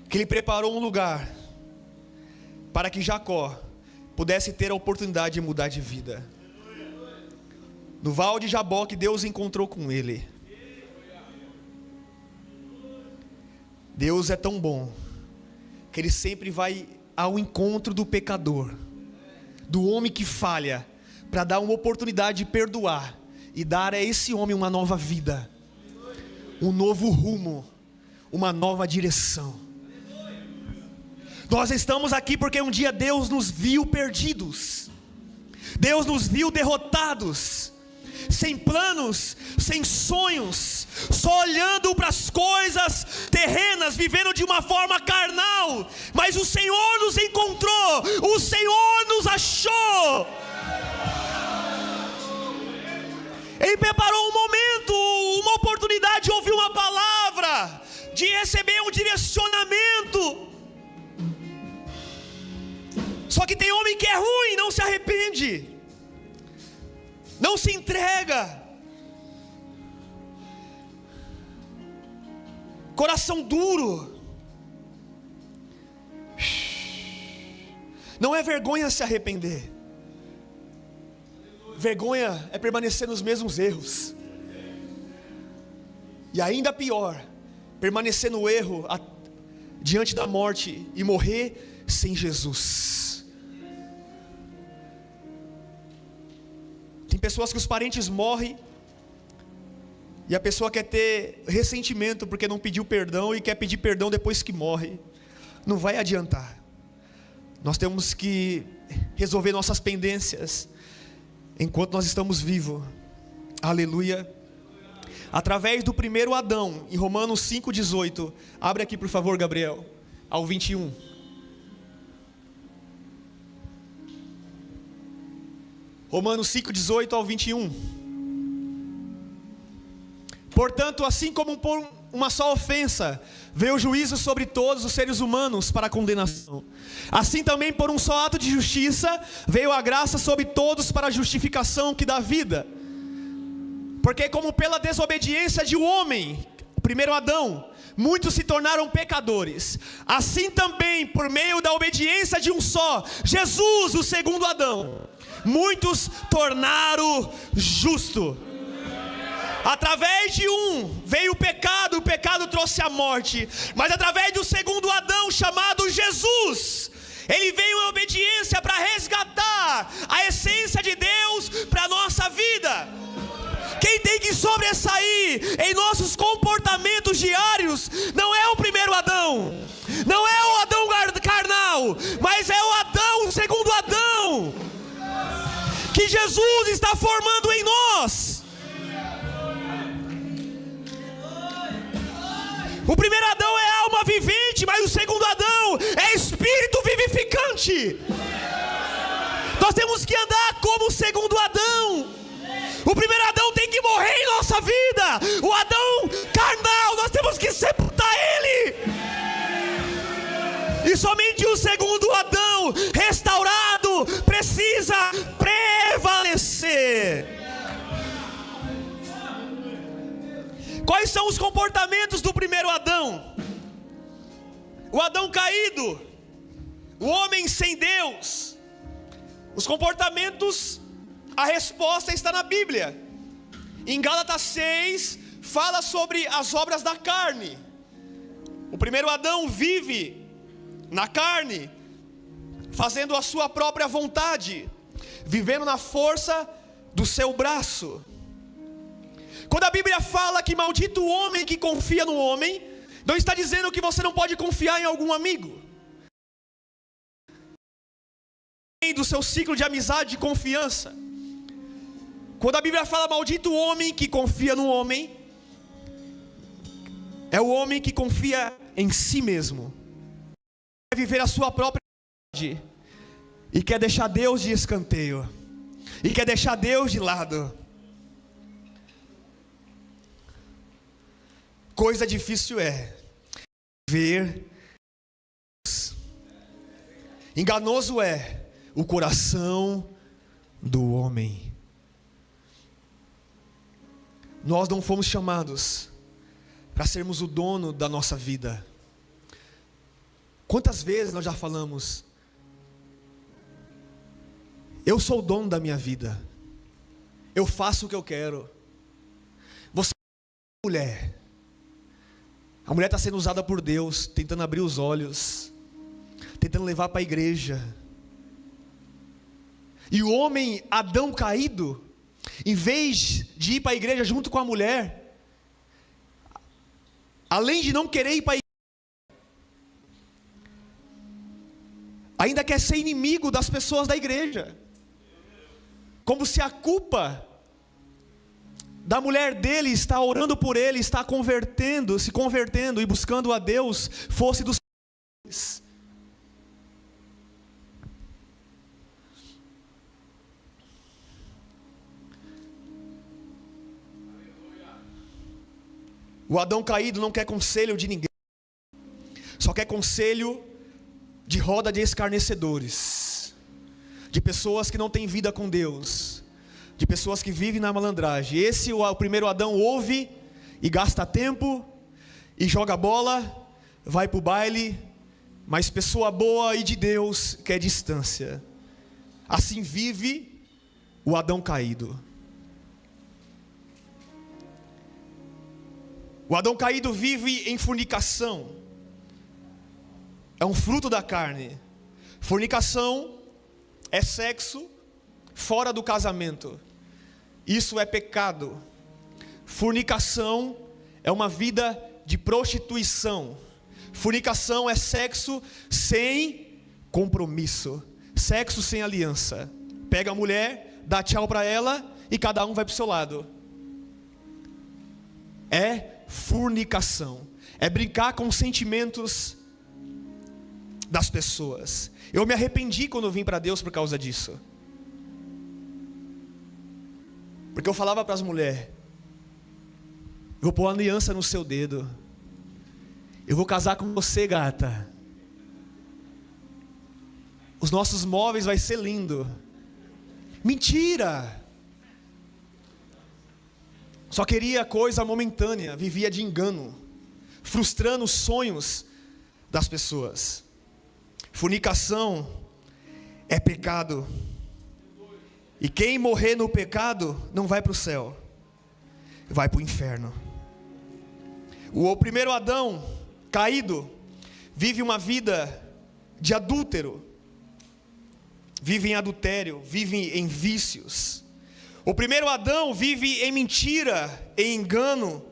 Speaker 1: que Ele preparou um lugar, para que Jacó pudesse ter a oportunidade de mudar de vida. No Val de Jaboque, Deus encontrou com ele. Deus é tão bom, que Ele sempre vai ao encontro do pecador, do homem que falha, para dar uma oportunidade de perdoar, e dar a esse homem uma nova vida, um novo rumo, uma nova direção. Nós estamos aqui porque um dia Deus nos viu perdidos, Deus nos viu derrotados, sem planos, sem sonhos, só olhando para as coisas terrenas, vivendo de uma forma carnal. Mas o Senhor nos encontrou, o Senhor nos achou. Ele preparou um momento, uma oportunidade de ouvir uma palavra, de receber um direcionamento. Só que tem homem que é ruim, não se arrepende, não se entrega, coração duro. Não é vergonha se arrepender, vergonha é permanecer nos mesmos erros. E ainda pior, permanecer no erro diante da morte e morrer sem Jesus. Tem pessoas que os parentes morrem e a pessoa quer ter ressentimento porque não pediu perdão e quer pedir perdão depois que morre. Não vai adiantar. Nós temos que resolver nossas pendências enquanto nós estamos vivos. Aleluia. Através do primeiro Adão, em Romanos 5,18. Abre aqui por favor, Gabriel, ao 21. Romanos 5,18 ao 21. Portanto, assim como por uma só ofensa veio o juízo sobre todos os seres humanos para a condenação, assim também por um só ato de justiça veio a graça sobre todos para a justificação que dá vida. Porque como pela desobediência de um homem, o primeiro Adão, muitos se tornaram pecadores, assim também por meio da obediência de um só, Jesus, o segundo Adão, muitos tornaram justo. Através de um veio o pecado trouxe a morte, mas através do segundo Adão, chamado Jesus, ele veio em obediência para resgatar a essência de Deus para a nossa vida. Quem tem que sobressair em nossos comportamentos diários não é o primeiro Adão, não é o Adão carnal, mas é o Adão, o segundo Adão, que Jesus está formando em nós. O primeiro Adão é alma vivente, mas o segundo Adão é espírito vivificante. Nós temos que andar como o segundo Adão. O primeiro Adão tem que morrer em nossa vida. O Adão carnal, nós temos que sepultar ele. E somente o segundo Adão restaurado precisa prevalecer. Quais são os comportamentos do primeiro Adão? O Adão caído, o homem sem Deus. Os comportamentos, a resposta está na Bíblia. Em Gálatas 6, fala sobre as obras da carne. O primeiro Adão vive na carne, fazendo a sua própria vontade, vivendo na força do seu braço. Quando a Bíblia fala que maldito o homem que confia no homem, não está dizendo que você não pode confiar em algum amigo, do seu ciclo de amizade e confiança. Quando a Bíblia fala maldito o homem que confia no homem, é o homem que confia em si mesmo, quer viver a sua própria vontade, e quer deixar Deus de escanteio, e quer deixar Deus de lado. Coisa difícil é ver Deus. Enganoso é o coração do homem. Nós não fomos chamados para sermos o dono da nossa vida. Quantas vezes nós já falamos: eu sou o dono da minha vida, eu faço o que eu quero. Você é mulher. A mulher está sendo usada por Deus, tentando abrir os olhos, tentando levar para a igreja. E o homem, Adão caído, em vez de ir para a igreja junto com a mulher, além de não querer ir para a igreja, ainda quer ser inimigo das pessoas da igreja. Como se a culpa da mulher dele estar orando por ele, estar se convertendo e buscando a Deus, fosse dos pais. O Adão caído não quer conselho de ninguém, só quer conselho de roda de escarnecedores, de pessoas que não têm vida com Deus, de pessoas que vivem na malandragem. Esse, o primeiro Adão, ouve e gasta tempo, e joga bola, vai para o baile, mas pessoa boa e de Deus quer distância. Assim vive o Adão caído. O Adão caído vive em fornicação. É um fruto da carne. Fornicação é sexo fora do casamento. Isso é pecado. Fornicação é uma vida de prostituição. Fornicação é sexo sem compromisso, sexo sem aliança. Pega a mulher, dá tchau para ela e cada um vai para o seu lado. É fornicação. É brincar com os sentimentos das pessoas. Eu me arrependi quando eu vim para Deus por causa disso. Porque eu falava para as mulheres: eu vou pôr uma aliança no seu dedo, eu vou casar com você, gata, os nossos móveis vai ser lindo. Mentira! Só queria coisa momentânea, vivia de engano, frustrando os sonhos das pessoas. Fornicação é pecado. E quem morrer no pecado não vai para o céu, vai para o inferno. O primeiro Adão caído vive uma vida de adúltero, vive em adultério, vive em vícios. O primeiro Adão vive em mentira, em engano.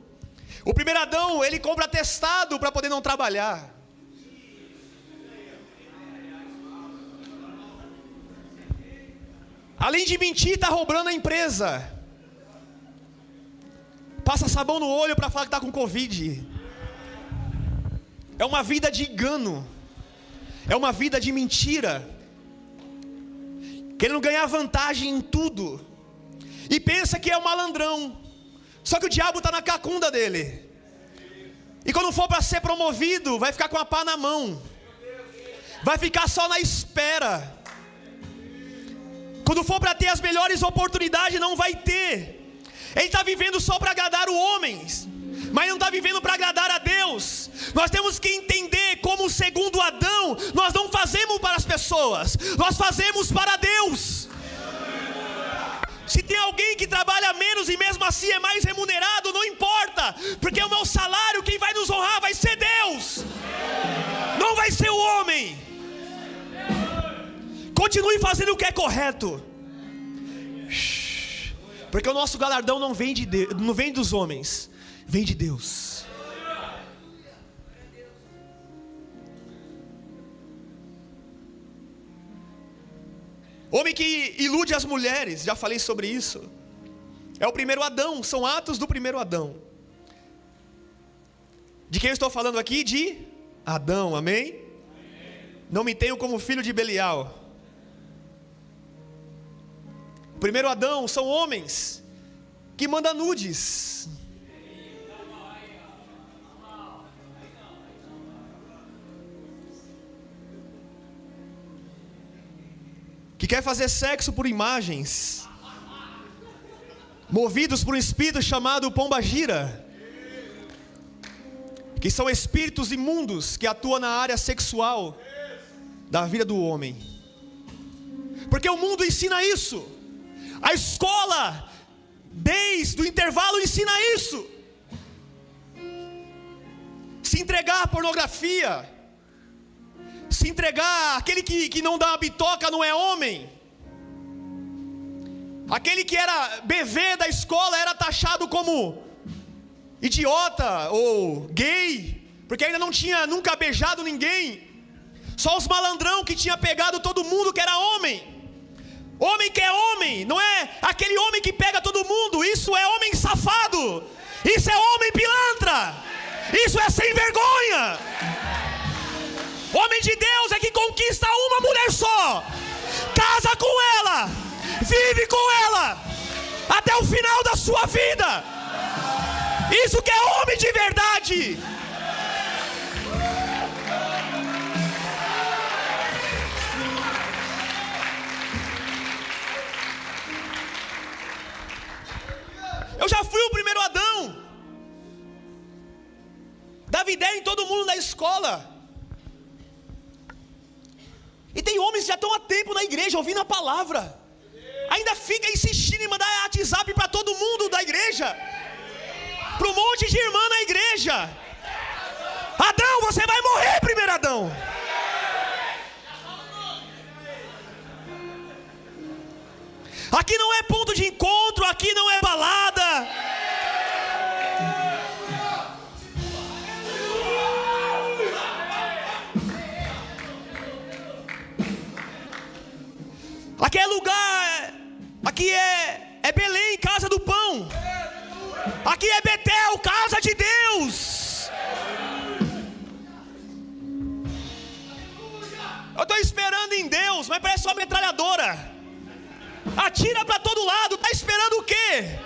Speaker 1: O primeiro Adão, ele compra atestado para poder não trabalhar. Além de mentir, está roubando a empresa. Passa sabão no olho para falar que está com Covid. É uma vida de engano. É uma vida de mentira. Querendo ganhar vantagem em tudo. E pensa que é um malandrão. Só que o diabo está na cacunda dele. E quando for para ser promovido, vai ficar com a pá na mão. Vai ficar só na espera. Quando for para ter as melhores oportunidades, não vai ter. Ele está vivendo só para agradar os homens, mas não está vivendo para agradar a Deus. Nós temos que entender como o segundo Adão, nós não fazemos para as pessoas, nós fazemos para Deus. Se tem alguém que trabalha menos e mesmo assim é mais remunerado, não importa, porque o meu salário, quem vai nos honrar vai ser Deus, não vai ser o homem. Continue fazendo o que é correto, porque o nosso galardão não vem não vem dos homens, vem de Deus. Homem que ilude as mulheres, já falei sobre isso, é o primeiro Adão, são atos do primeiro Adão. De quem eu estou falando aqui? De Adão, amém? Não me tenho como filho de Belial. O primeiro Adão são homens que mandam nudes. Que quer fazer sexo por imagens, movidos por um espírito chamado pombagira, que são espíritos imundos que atuam na área sexual da vida do homem. Porque o mundo ensina isso, a escola desde o intervalo ensina isso. Se entregar à pornografia, se entregar, aquele que não dá uma bitoca não é homem. Aquele que era bebê da escola era taxado como idiota ou gay, porque ainda não tinha nunca beijado ninguém. Só os malandrão que tinha pegado todo mundo que era homem. Homem que é homem, não é aquele homem que pega todo mundo. Isso é homem safado, isso é homem pilantra, isso é sem vergonha. Homem de Deus é que conquista uma mulher só, casa com ela, vive com ela até o final da sua vida. Isso que é homem de verdade. Eu já fui o primeiro Adão. Dava ideia em todo mundo da escola. E tem homens que já estão há tempo na igreja ouvindo a palavra, ainda fica insistindo em mandar WhatsApp para todo mundo da igreja, para um monte de irmã na igreja. Adão, você vai morrer, primeiro Adão. Aqui não é ponto de encontro, aqui não é balada. Aqui é lugar, aqui é Belém, casa do pão. Aqui é Betel, casa de Deus. Eu estou esperando em Deus, mas parece uma metralhadora. Atira para todo lado, está esperando o quê?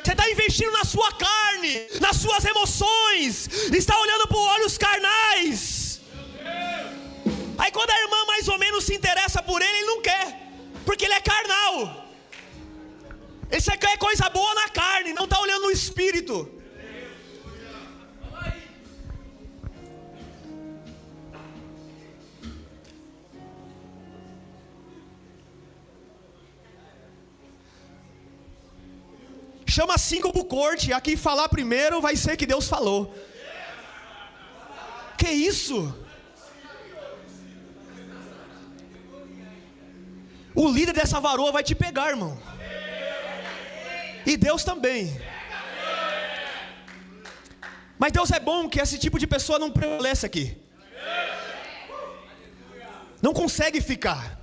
Speaker 1: Você está investindo na sua carne, nas suas emoções, está olhando para os olhos carnais. Aí quando a irmã mais ou menos se interessa por ele, ele não quer, porque ele é carnal. Ele só quer coisa boa na carne, não está olhando no espírito. Chama 5 pro corte, a quem falar primeiro vai ser que Deus falou. Que isso? O líder dessa varoa vai te pegar, irmão. E Deus também. Mas Deus é bom que esse tipo de pessoa não prevalece aqui. Não consegue ficar.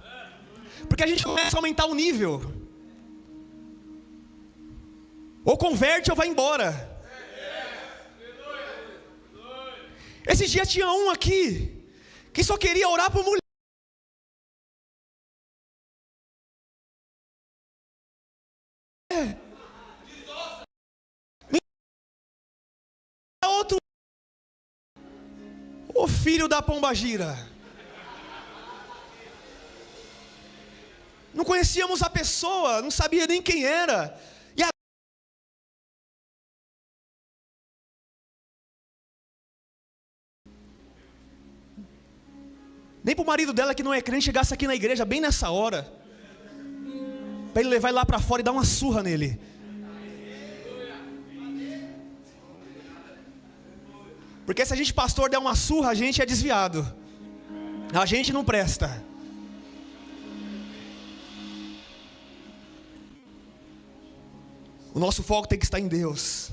Speaker 1: Porque a gente começa a aumentar o nível. Ou converte ou vai embora. Esses dias tinha um aqui que só queria orar por mulher. Outro, o filho da pombagira. Não conhecíamos a pessoa, não sabia nem quem era. Nem para o marido dela que não é crente chegasse aqui na igreja bem nessa hora. para ele levar ele lá para fora e dar uma surra nele. Porque se a gente, pastor, der uma surra, a gente é desviado. A gente não presta. O nosso foco tem que estar em Deus.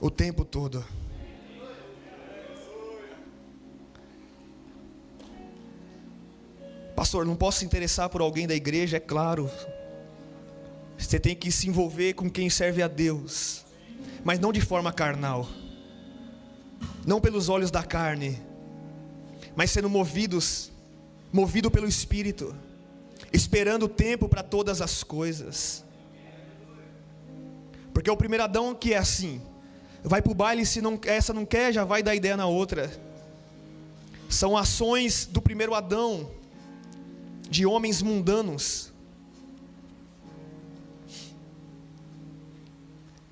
Speaker 1: O tempo todo. Pastor, não posso se interessar por alguém da igreja, é claro. Você tem que se envolver com quem serve a Deus, mas não de forma carnal. Não pelos olhos da carne, mas sendo movido pelo Espírito, esperando o tempo para todas as coisas. Porque o primeiro Adão que é assim, vai para o baile, se não, essa não quer, já vai dar ideia na outra. São ações do primeiro Adão, de homens mundanos.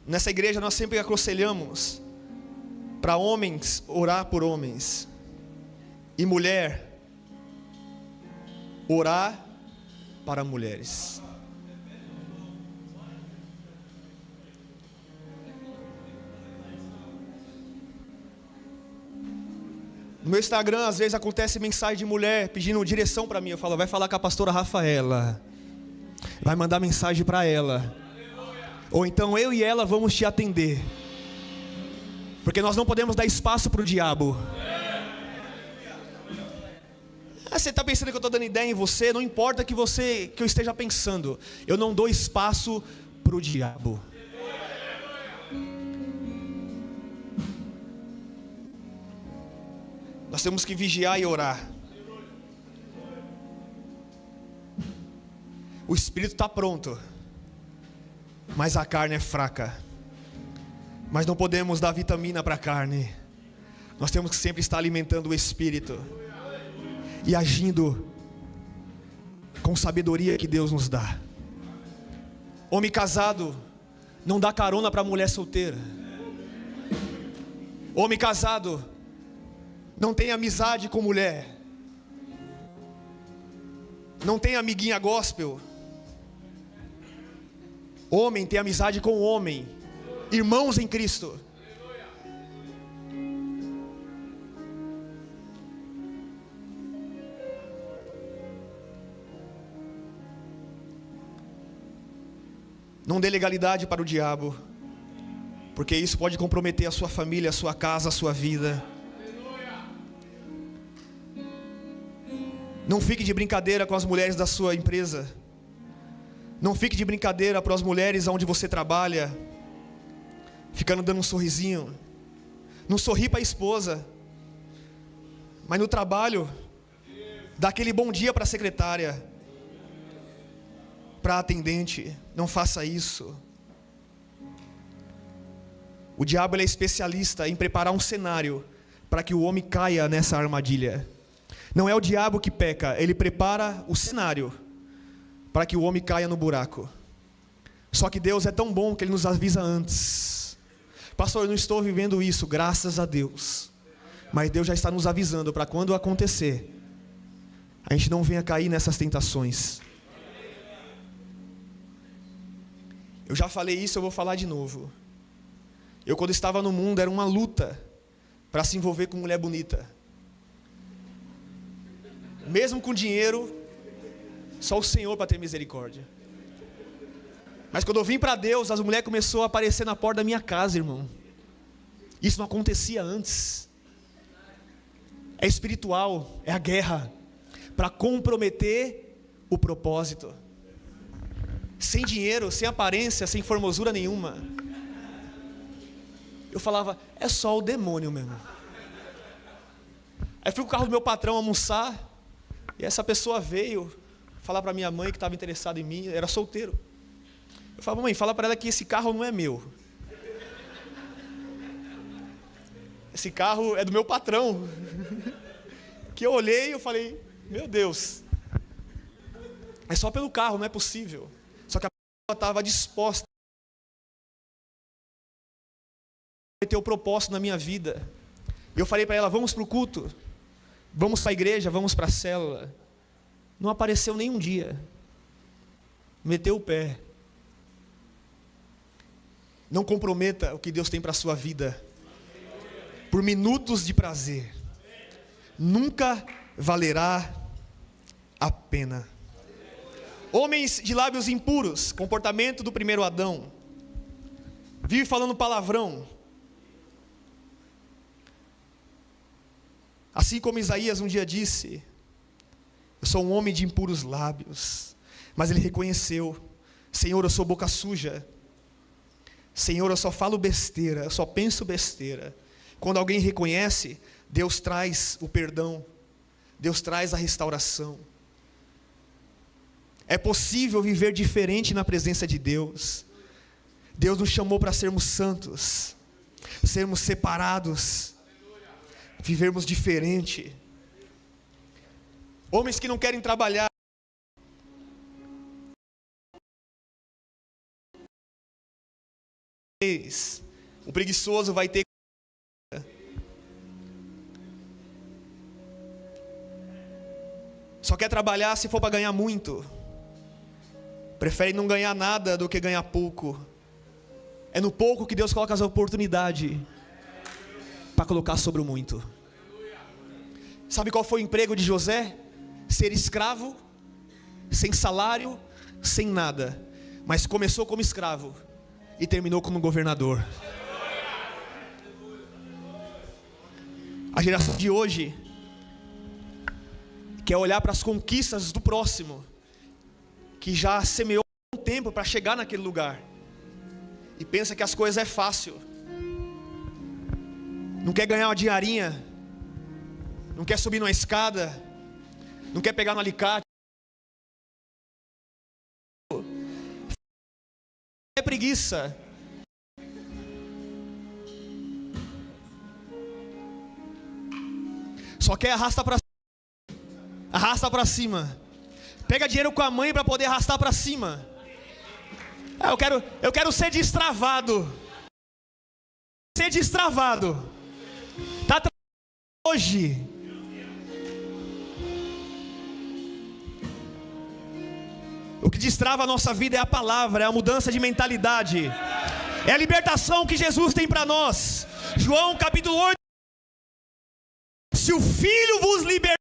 Speaker 1: Nessa igreja nós sempre aconselhamos para homens orar por homens, e mulher orar para mulheres. No meu Instagram, às vezes acontece mensagem de mulher pedindo direção para mim. Eu falo, vai falar com a pastora Rafaela, vai mandar mensagem para ela, ou então eu e ela vamos te atender, porque nós não podemos dar espaço para o diabo. Você está pensando que eu estou dando ideia em você? Não importa que eu esteja pensando, eu não dou espaço para o diabo. Nós temos que vigiar e orar. O espírito está pronto, mas a carne é fraca. Mas não podemos dar vitamina para a carne. Nós temos que sempre estar alimentando o espírito e agindo com sabedoria que Deus nos dá. Homem casado não dá carona para mulher solteira. Homem casado não tem amizade com mulher. Não tem amiguinha gospel. Homem tem amizade com homem. Irmãos em Cristo. Não dê legalidade para o diabo, porque isso pode comprometer a sua família, a sua casa, a sua vida. Não fique de brincadeira com as mulheres da sua empresa. Não fique de brincadeira para as mulheres onde você trabalha, ficando dando um sorrisinho. Não sorri para a esposa, mas no trabalho dá aquele bom dia para a secretária, para a atendente. Não faça isso. O diabo ele é especialista em preparar um cenário para que o homem caia nessa armadilha. Não é o diabo que peca, ele prepara o cenário para que o homem caia no buraco. Só que Deus é tão bom que Ele nos avisa antes. Pastor, eu não estou vivendo isso, graças a Deus. Mas Deus já está nos avisando para quando acontecer, a gente não venha cair nessas tentações. Eu já falei isso, eu vou falar de novo. Eu, quando estava no mundo, era uma luta para se envolver com mulher bonita. Mesmo com dinheiro, só o Senhor para ter misericórdia. Mas quando eu vim para Deus, as mulheres começaram a aparecer na porta da minha casa, irmão. Isso não acontecia antes. É espiritual, é a guerra para comprometer o propósito. Sem dinheiro, sem aparência, sem formosura nenhuma. Eu falava, é só o demônio mesmo. Aí fui com o carro do meu patrão almoçar, e essa pessoa veio falar para minha mãe que estava interessada em mim, era solteiro. Eu falava, mãe, fala para ela que esse carro não é meu. Esse carro é do meu patrão. Que eu olhei e eu falei, meu Deus, é só pelo carro, não é possível. Só que a pessoa estava disposta a ter o propósito na minha vida. E eu falei para ela, vamos para o culto, vamos para a igreja, vamos para a célula. Não apareceu nenhum dia. Meteu o pé. Não comprometa o que Deus tem para a sua vida por minutos de prazer. Nunca valerá a pena. Homens de lábios impuros, comportamento do primeiro Adão. Vive falando palavrão. Assim como Isaías um dia disse: eu sou um homem de impuros lábios. Mas ele reconheceu: Senhor, eu sou boca suja. Senhor, eu só falo besteira, eu só penso besteira. Quando alguém reconhece, Deus traz o perdão, Deus traz a restauração. É possível viver diferente na presença de Deus. Deus nos chamou para sermos santos, sermos separados, vivermos diferente. Homens que não querem trabalhar, o preguiçoso vai ter. Só quer trabalhar se for para ganhar muito. Prefere não ganhar nada do que ganhar pouco. É no pouco que Deus coloca as oportunidades para colocar sobre o muito. Sabe qual foi o emprego de José? Ser escravo, sem salário, sem nada. Mas começou como escravo e terminou como governador. A geração de hoje quer olhar para as conquistas do próximo, que já semeou um tempo para chegar naquele lugar, e pensa que as coisas é fácil. Não quer ganhar uma dinheirinha, não quer subir numa escada, não quer pegar no alicate. É preguiça. Só quer arrasta para cima. Pega dinheiro com a mãe para poder arrastar para cima. Eu quero ser destravado. Ser destravado. Tá hoje. O que destrava a nossa vida é a palavra, é a mudança de mentalidade. É a libertação que Jesus tem para nós. João capítulo 8. Se o Filho vos libertar,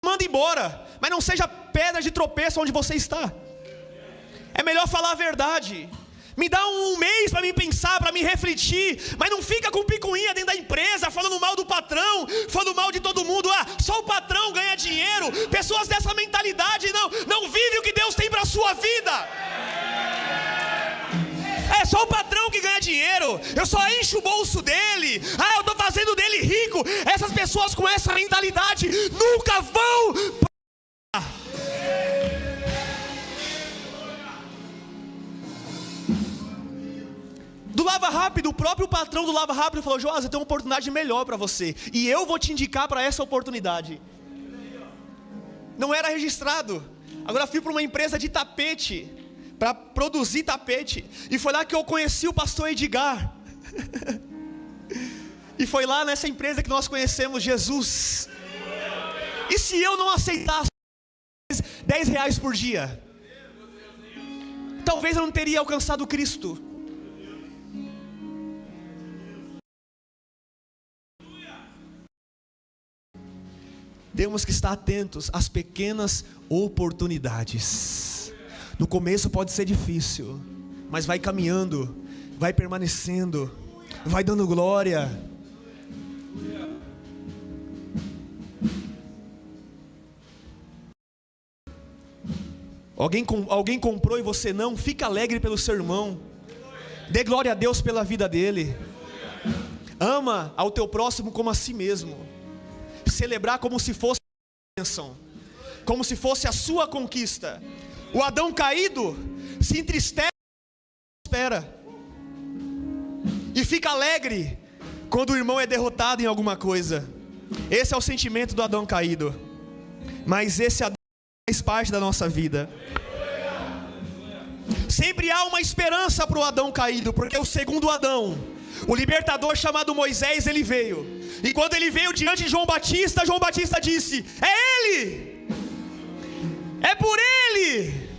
Speaker 1: manda embora, mas não seja pedra de tropeço onde você está. É melhor falar a verdade. Me dá um mês para me pensar, para me refletir, mas não fica com picuinha dentro da empresa, falando mal do patrão, falando mal de todo mundo. Só o patrão ganha dinheiro. Pessoas dessa mentalidade não vivem o que Deus tem para a sua vida. É só o patrão que ganha dinheiro, eu só encho o bolso dele, eu estou fazendo dele rico. Essas pessoas com essa mentalidade nunca vão. Do Lava Rápido, o próprio patrão do Lava Rápido falou: Joás, eu tenho uma oportunidade melhor para você, e eu vou te indicar para essa oportunidade. Não era registrado. Agora fui para uma empresa de tapete, para produzir tapete, e foi lá que eu conheci o pastor Edgar. E foi lá nessa empresa que nós conhecemos Jesus. E se eu não aceitasse R$10 por dia, talvez eu não teria alcançado Cristo. Temos que estar atentos às pequenas oportunidades. No começo pode ser difícil, mas vai caminhando, vai permanecendo, vai dando glória. Alguém comprou e você não? Fica alegre pelo seu irmão. Dê glória a Deus pela vida dele. Ama ao teu próximo como a si mesmo. Celebrar como se fosse a bênção, como se fosse a sua conquista. O Adão caído se entristece, espera, e fica alegre quando o irmão é derrotado em alguma coisa. Esse é o sentimento do Adão caído. Mas esse Adão faz parte da nossa vida. Sempre há uma esperança para o Adão caído, porque o segundo Adão, o libertador chamado Moisés, ele veio. E quando ele veio diante de João Batista disse: é ele, é por ele,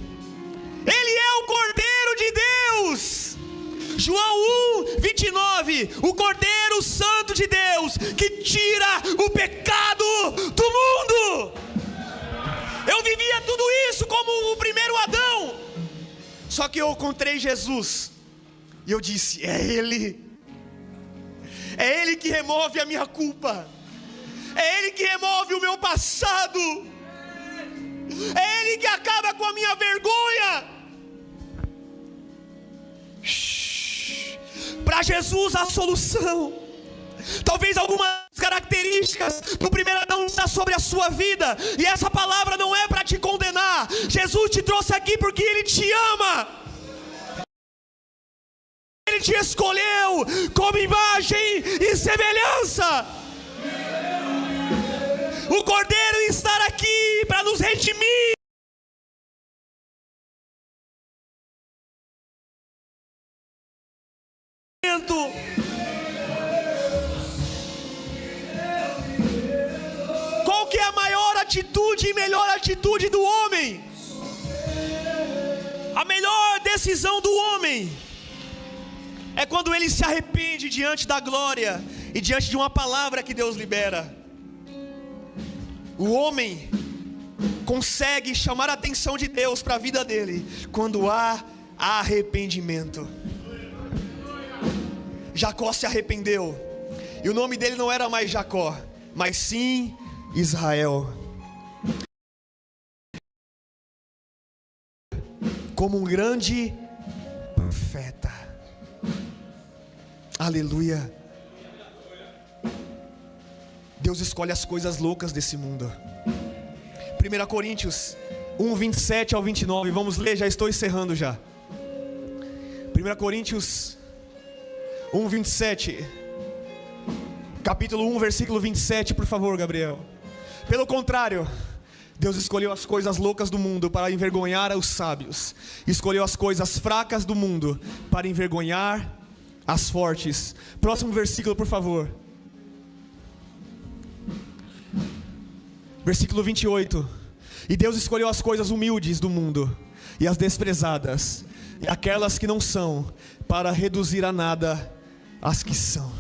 Speaker 1: ele é o Cordeiro de Deus. João 1:29, o Cordeiro Santo de Deus, que tira o pecado do mundo. Eu vivia tudo isso como o primeiro Adão, só que eu encontrei Jesus, e eu disse: é ele. É ele que remove a minha culpa, é ele que remove o meu passado, é ele que acaba com a minha vergonha. Para Jesus a solução. Talvez algumas características do primeiro Adão está sobre a sua vida, e essa palavra não é para te condenar. Jesus te trouxe aqui porque Ele te ama. Ele te escolheu como imagem e semelhança. O Cordeiro está aqui para nos redimir. Qual que é a maior atitude e melhor atitude do homem? A melhor decisão do homem é quando ele se arrepende diante da glória e diante de uma palavra que Deus libera. O homem consegue chamar a atenção de Deus para a vida dele quando há arrependimento. Jacó se arrependeu, e o nome dele não era mais Jacó, mas sim Israel. Como um grande profeta. Aleluia. Deus escolhe as coisas loucas desse mundo. 1 Coríntios 1:27 ao 29. Vamos ler, já estou encerrando já. 1 Coríntios 1:27. Capítulo 1, versículo 27, por favor, Gabriel. Pelo contrário, Deus escolheu as coisas loucas do mundo para envergonhar os sábios. Escolheu as coisas fracas do mundo para envergonhar as fortes. Próximo versículo, por favor. Versículo 28. E Deus escolheu as coisas humildes do mundo e as desprezadas, e aquelas que não são, para reduzir a nada as que são.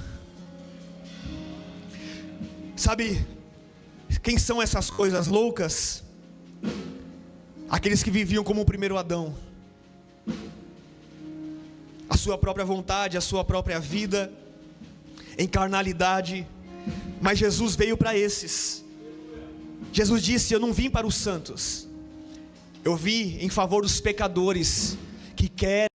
Speaker 1: Sabe, Quem são essas coisas loucas? Aqueles que viviam como o primeiro Adão, a sua própria vontade, a sua própria vida, em carnalidade. Mas Jesus veio para esses. Jesus disse: eu não vim para os santos, eu vim em favor dos pecadores que querem.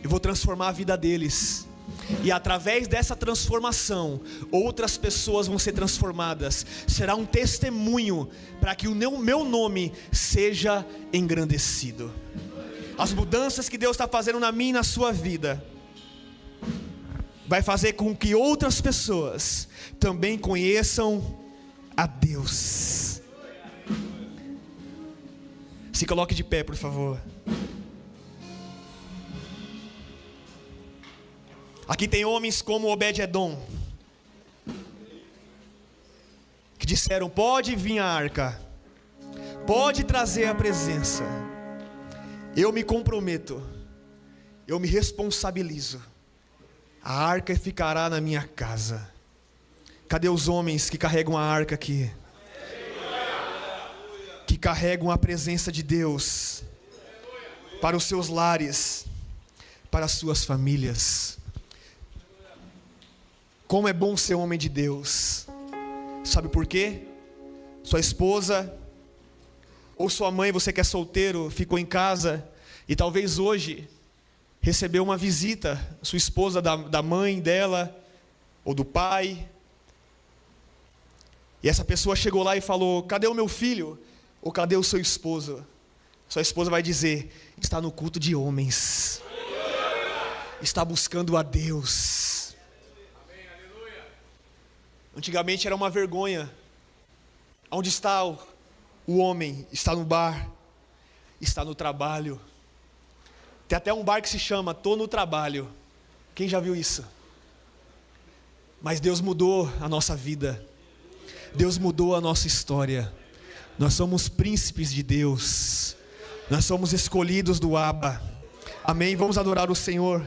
Speaker 1: Eu vou transformar a vida deles, e através dessa transformação, outras pessoas vão ser transformadas. Será um testemunho para que o meu nome seja engrandecido. As mudanças que Deus está fazendo na minha e na sua vida vai fazer com que outras pessoas também conheçam a Deus. Se coloque de pé, por favor. Aqui tem homens como Obed-edom, que disseram: pode vir a arca, pode trazer a presença. Eu me comprometo, eu me responsabilizo, a arca ficará na minha casa. Cadê os homens que carregam a arca aqui? Que carregam a presença de Deus para os seus lares, para as suas famílias. Como é bom ser homem de Deus. Sabe por quê? Sua esposa ou sua mãe, você que é solteiro, ficou em casa e talvez hoje recebeu uma visita, sua esposa da mãe dela ou do pai. E essa pessoa chegou lá e falou: cadê o meu filho? Ou cadê o seu esposo? Sua esposa vai dizer: está no culto de homens, está buscando a Deus. Antigamente era uma vergonha. Onde está o homem? Está no bar, está no trabalho. Tem até um bar que se chama Tô no Trabalho. Quem já viu isso? Mas Deus mudou a nossa vida, Deus mudou a nossa história. Nós somos príncipes de Deus, nós somos escolhidos do Abba. Amém? Vamos adorar o Senhor.